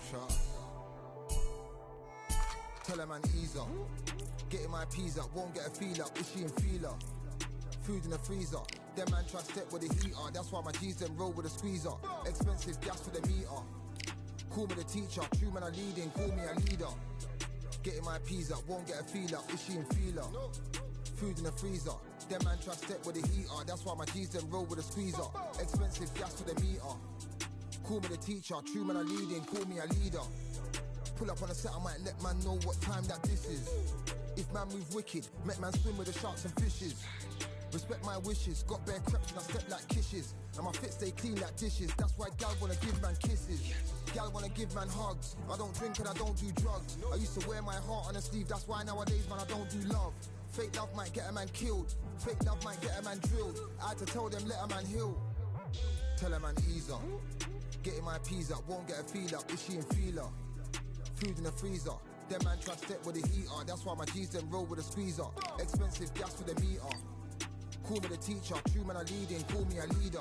Trust. Tell a man ease up. Getting my peas up, won't get a feel up. Is she in feel up? Food in the freezer. Them man try step with the heater. That's why my G's them roll with a squeezer. Expensive gas for the meter. Call me the teacher. True man I leading. Call me a leader. Getting my peas up. Won't get a feel up. Is she in feeler? Food in the freezer. Them man try step with the heater. That's why my G's them roll with a squeezer. Expensive gas for the meter. Call me the teacher. True man I leading. Call me a leader. Pull up on the set, I might let man know what time that this is. If man move wicked, make man swim with the sharks and fishes. Respect my wishes, got bare creps and I step like kisses. And my fit stay clean like dishes, that's why gal wanna give man kisses. Gal wanna give man hugs, I don't drink and I don't do drugs. I used to wear my heart on a sleeve, that's why nowadays man I don't do love. Fake love might get a man killed, fake love might get a man drilled. I had to tell them let a man heal. Tell a man ease up, getting my peas up, won't get a feel up, is she in feeler? Food in the freezer. Them man try step with the heater. That's why my G's them roll with a squeezer. Expensive gas for the meter. Call me the teacher. True man I leading. Call me a leader.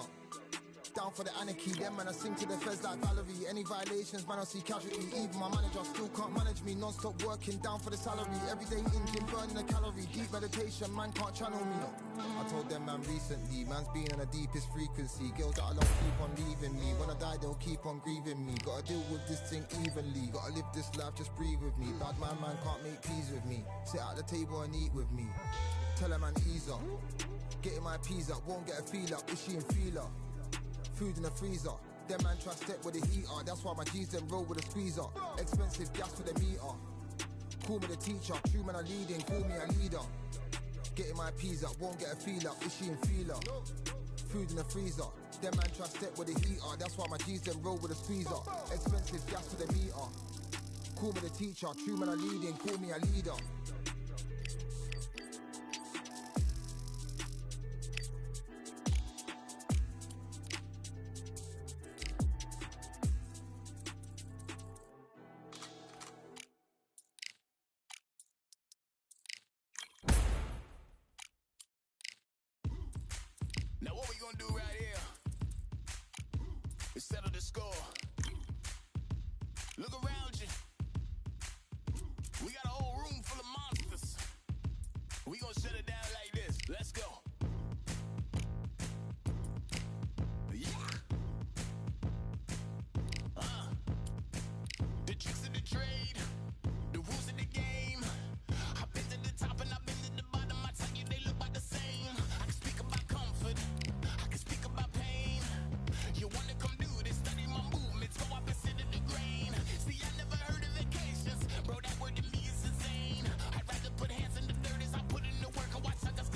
Down for the anarchy. Them man I sing to the feds like Valerie. Any violations man I see casualty. Even my manager still can't manage me. Non-stop working down for the salary. Everyday in gym burning a calorie. Deep meditation man can't channel me. I told them man recently. Man's been on the deepest frequency. Girls that I love keep on leaving me. When I die they'll keep on grieving me. Gotta deal with this thing evenly. Gotta live this life, just breathe with me. Bad man can't make peas with me. Sit at the table and eat with me. Tell a man ease up. Getting my peas up, won't get a feel up. Is she in feeler? Food in the freezer. Them man try step with the heater. That's why my G's them roll with a squeezer. Expensive gas for the meter. Call me the teacher. True man I leading. Call me a leader. Getting my peas up, won't get a feel up. Is she in feeler? Food in the freezer. Them man try step with the heater. That's why my G's them roll with a squeezer. Expensive gas for the meter. Call me the teacher. True man I leading. Call me a leader. Now what we gonna do right here is settle the score. Look around you. We got a whole room full of monsters. We gonna shut it down like this. Let's go. Yeah. The tricks of the trade, the rules of the game. I've been to the top and I've been to the bottom. I tell you they look about the same. I can speak about comfort, I can speak about pain. You wanna come do this, study my movements, go opposite of the grain. See, I never heard of vacations, bro, that word to me is insane. I'd rather put hands in the dirt as I put in the work and watch suckers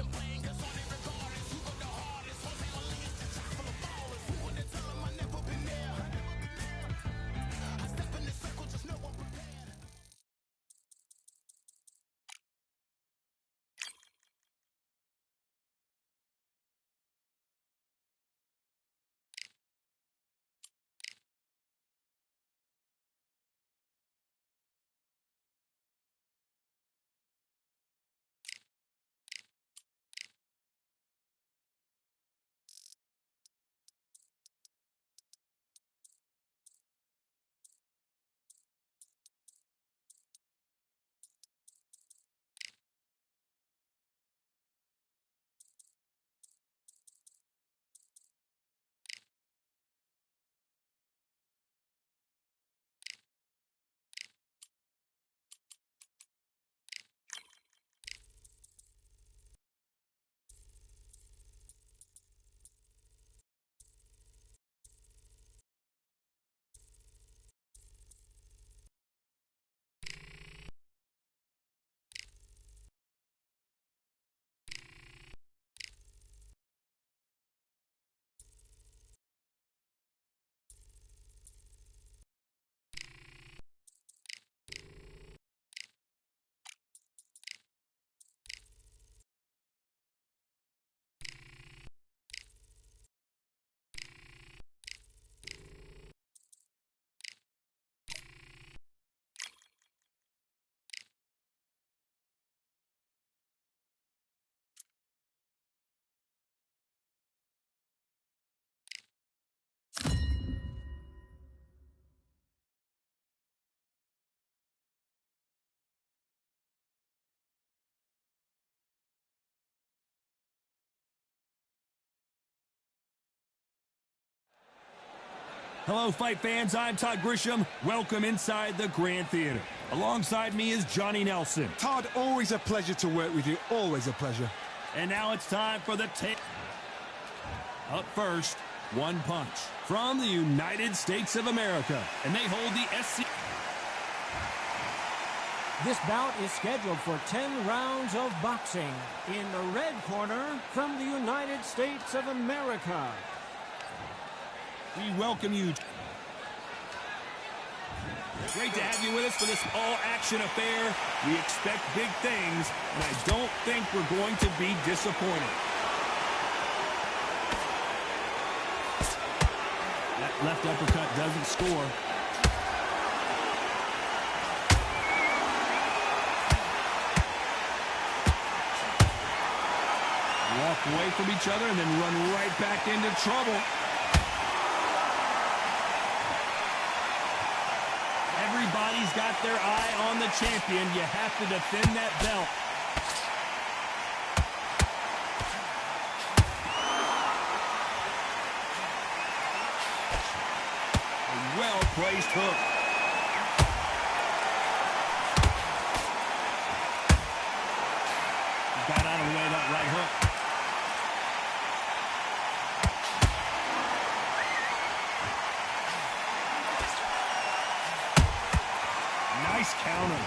Hello, fight fans. I'm Todd Grisham. Welcome inside the Grand Theater. Alongside me is Johnny Nelson. Todd, always a pleasure to work with you. Always a pleasure. And now it's time for the tape. Up first, One Punch from the United States of America. And they hold the SC. This bout is scheduled for 10 rounds of boxing. In the red corner, from the United States of America. We welcome you. Great to have you with us for this all-action affair. We expect big things, and I don't think we're going to be disappointed. That left uppercut doesn't score. Walk away from each other and then run right back into trouble. Everybody's got their eye on the champion. You have to defend that belt. A well-placed hook. Got out of the way of that right hook. Nice counter.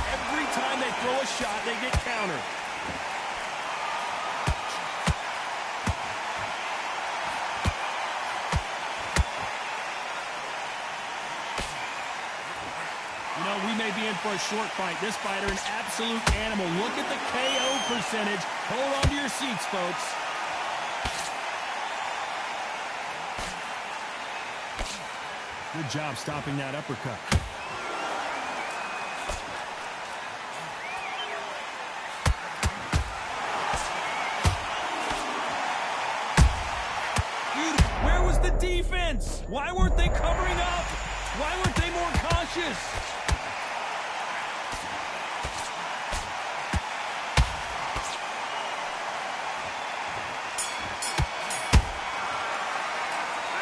Every time they throw a shot, they get countered. You know, we may be in for a short fight. This fighter, an absolute animal. Look at the KO percentage. Hold on to your seats, folks. Good job stopping that uppercut. Dude, where was the defense? Why weren't they covering up? Why weren't they more cautious?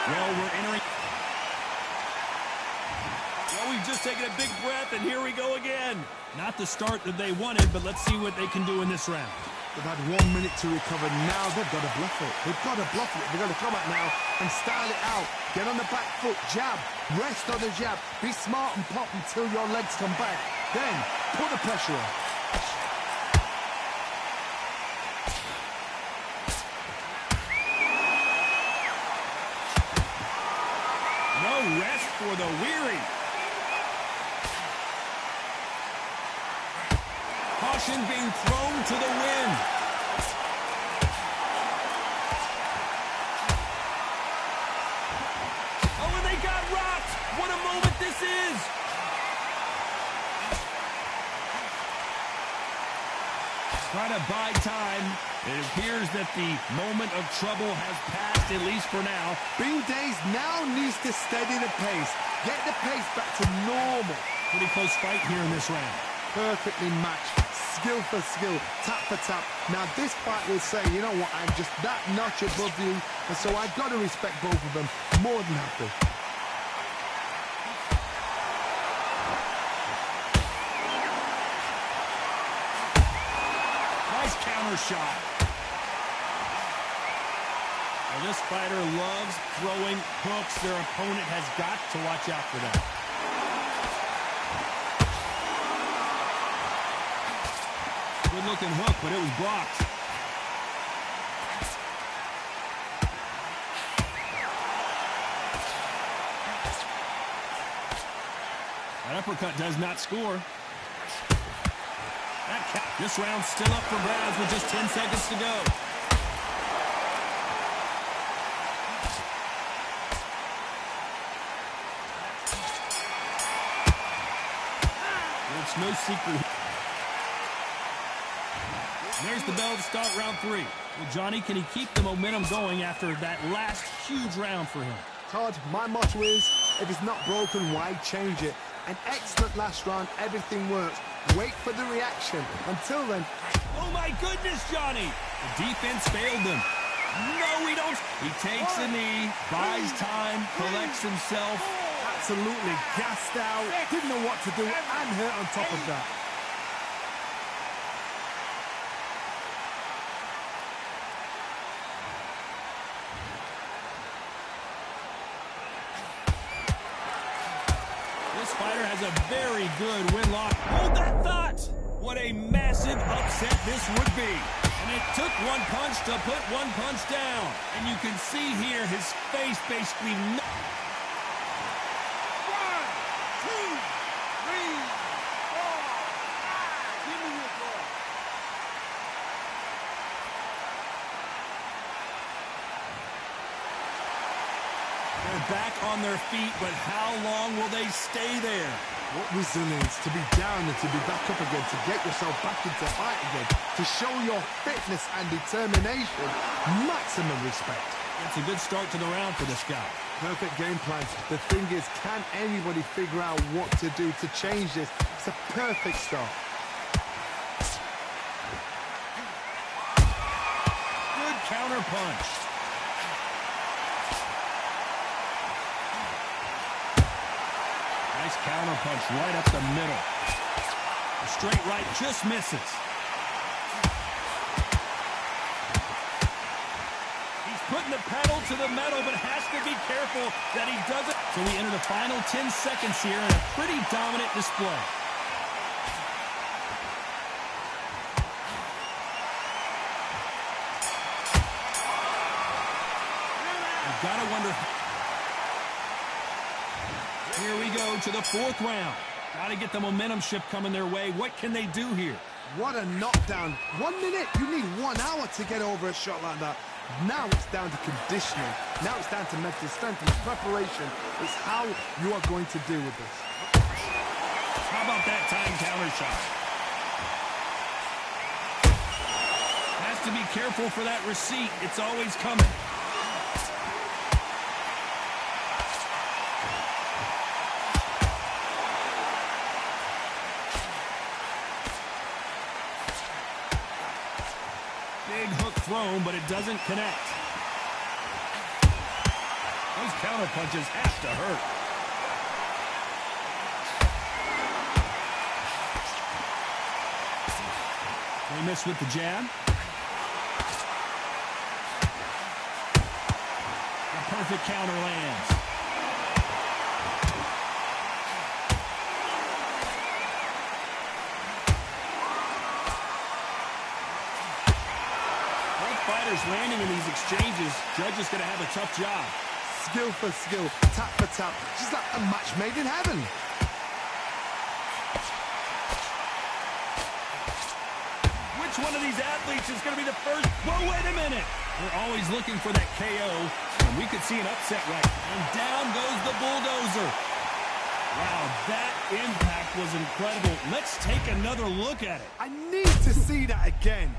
Well, we're entering. We've just taken a big breath, and here we go again. Not the start that they wanted, but let's see what they can do in this round. They've had 1 minute to recover. Now they've got to bluff it. They've got to bluff it. They've got to come out now and style it out. Get on the back foot, jab, rest on the jab. Be smart and pop until your legs come back. Then put the pressure on. No rest for the weary. Caution being thrown to the wind. Oh, and they got rocked. What a moment this is. Trying to buy time. It appears that the moment of trouble has passed, at least for now. Bing Days now needs to steady the pace. Get the pace back to normal. Pretty close fight here in this round. Perfectly matched. Skill for skill, tap for tap. Now this fight will say, you know what, I'm just that notch above you, and so I've got to respect both of them. More than happy. Nice counter shot. Well, this fighter loves throwing hooks. Their opponent has got to watch out for that. Good-looking hook, but it was blocked. That uppercut does not score. This round's still up for grabs with just 10 seconds to go. It's no secret. There's the bell to start round 3. Well, Johnny, can he keep the momentum going after that last huge round for him? Todd, my motto is, if it's not broken, why change it? An excellent last round. Everything works. Wait for the reaction. Until then... Oh, my goodness, Johnny. The defense failed him. No, we don't. He takes a knee, buys time, collects himself. Absolutely gassed out. Didn't know what to do and hurt on top of that. This fighter has a very good win-loss. Hold that thought! What a massive upset this would be. And it took one punch to put one punch down. And you can see here his face basically... 1, 2, 3, 4. Give me your ball. They're back on their feet, but how long will they stay there? What resilience to be down and to be back up again, to get yourself back into fight again, to show your fitness and determination. Maximum respect. It's a good start to the round for this guy. Perfect game plan. The thing is, can anybody figure out what to do to change this? It's a perfect start. Good counter punch. Nice counter punch right up the middle. A straight right just misses. He's putting the pedal to the metal, but has to be careful that he doesn't. So we enter the final 10 seconds here in a pretty dominant display. You've got to wonder... Here we go to the fourth round. Got to get the momentum shift coming their way. What can they do here? What a knockdown. 1 minute. You need 1 hour to get over a shot like that. Now it's down to conditioning. Now it's down to mental strength and preparation. It's how you are going to deal with this. How about that time counter shot? Has to be careful for that receipt. It's always coming. Big hook thrown, but it doesn't connect. Those counter punches have to hurt. They miss with the jab. A perfect counter lands. Fighters landing in these exchanges, Judge is going to have a tough job. Skill for skill, tap for tap, just like a match made in heaven. Which one of these athletes is going to be the first? Whoa, wait a minute. We're always looking for that KO, and we could see an upset right. And down goes the bulldozer. Wow, that impact was incredible. Let's take another look at it. I need to see that again.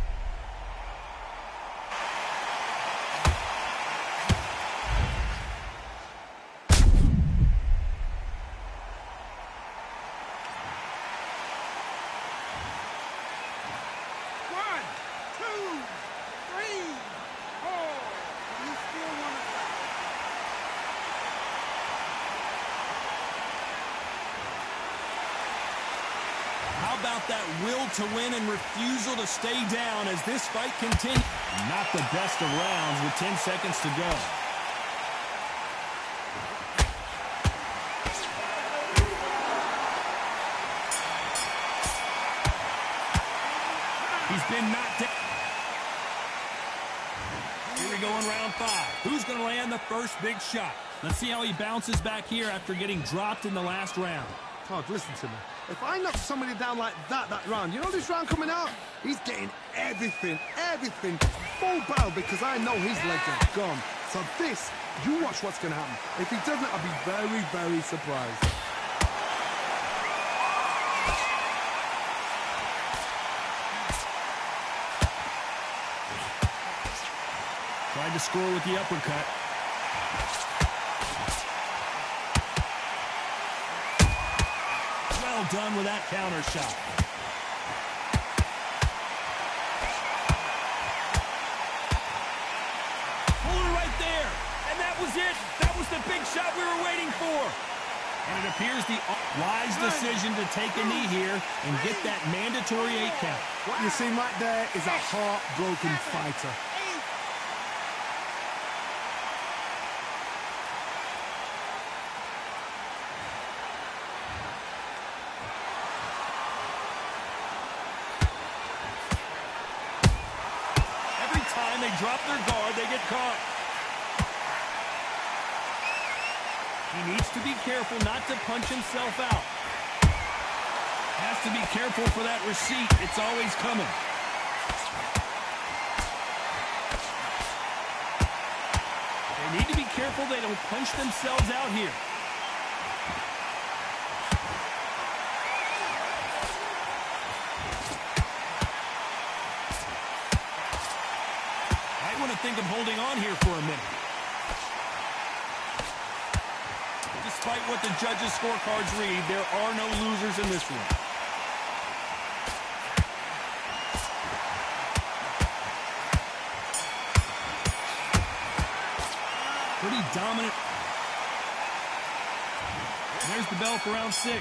How about that will to win and refusal to stay down as this fight continues? Not the best of rounds with 10 seconds to go. He's been knocked down. Here we go in round 5. Who's going to land the first big shot? Let's see how he bounces back here after getting dropped in the last round. Todd, listen to me. If I knock somebody down like that round, you know this round coming out? He's getting everything, full barrel, because I know his legs are gone. So this, you watch what's going to happen. If he doesn't, I'll be very, very surprised. Tried to score with the uppercut. Well done with that counter shot. Fuller right there. And that was it. That was the big shot we were waiting for. And it appears the wise decision to take a knee here and get that mandatory 8 count. What you're seeing right there is a heartbroken fighter. Every time they drop their guard, they get caught. He needs to be careful not to punch himself out. Has to be careful for that receipt. It's always coming. They need to be careful they don't punch themselves out here. Might want to think of holding on here for a minute. Despite what the judges' scorecards read, there are no losers in this one. Pretty dominant. And there's the bell for round 6.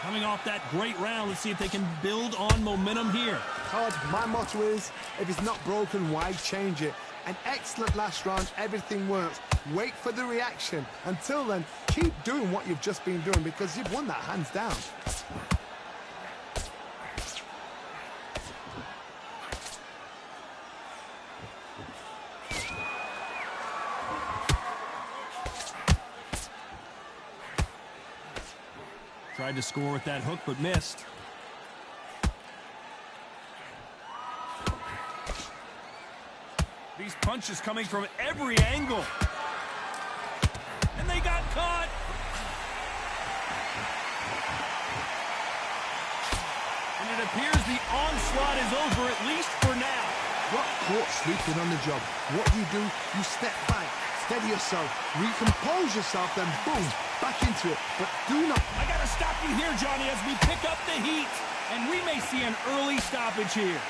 Coming off that great round, let's see if they can build on momentum here. Todd, my motto is, if it's not broken, why change it? An excellent last round, everything works. Wait for the reaction. Until then, keep doing what you've just been doing because you've won that hands down. Tried to score with that hook, but missed. These punches coming from every angle. And they got caught. And it appears the onslaught is over, at least for now. Got caught sleeping on the job. What do? You step back, steady yourself, recompose yourself, then boom, back into it. But do not... I got to stop you here, Johnny, as we pick up the heat. And we may see an early stoppage here.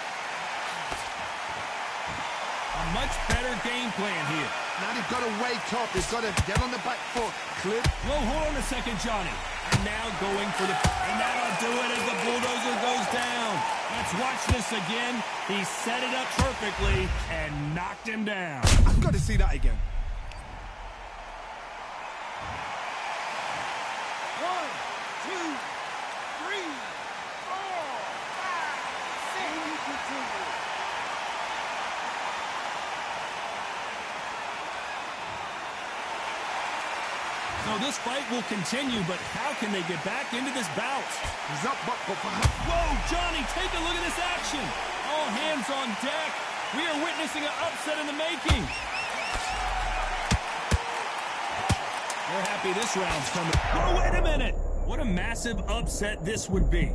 A much better game plan here. Now they've got to wake up. They've got to get on the back foot. Clip. Whoa, hold on a second, Johnny. And now going for the... And that'll do it as the bulldozer goes down. Let's watch this again. He set it up perfectly and knocked him down. I've got to see that again. 1, 2, 3, 4, 5, 6. So this fight will continue, but how can they get back into this bout? He's up, but whoa, Johnny, take a look at this action. All hands on deck. We are witnessing an upset in the making. We're happy this round's coming. Oh, wait a minute. What a massive upset this would be.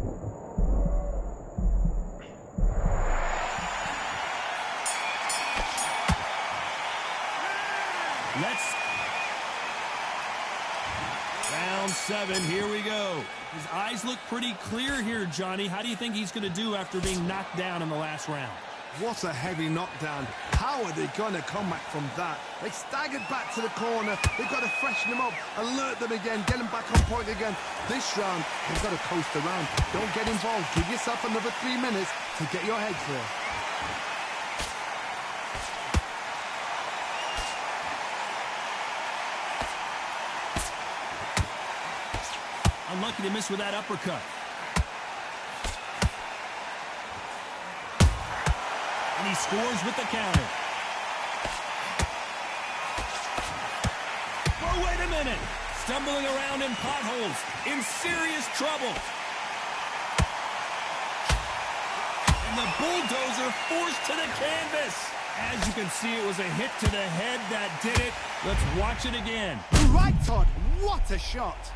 Round 7, here we go. His eyes look pretty clear here, Johnny. How do you think he's going to do after being knocked down in the last round? What a heavy knockdown. How are they going to come back from that? They staggered back to the corner. They've got to freshen them up, alert them again, get them back on point again. This round, they've got to coast around. Don't get involved. Give yourself another 3 minutes to get your head clear. Unlucky to miss with that uppercut. And he scores with the counter. Oh, wait a minute. Stumbling around in potholes. In serious trouble. And the bulldozer forced to the canvas. As you can see, it was a hit to the head that did it. Let's watch it again. Right, Todd. What a shot.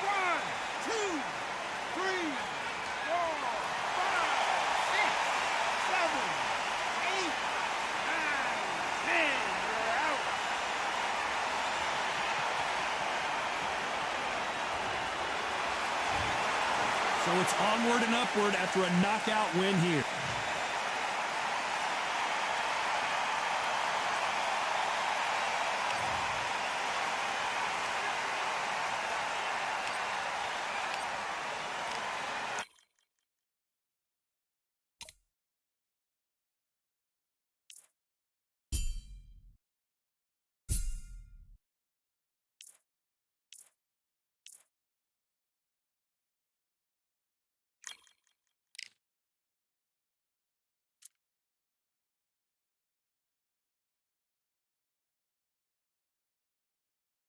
1, 2, 3, 4, 5, 6, 7, 8, 9, 10. You're out. So it's onward and upward after a knockout win here.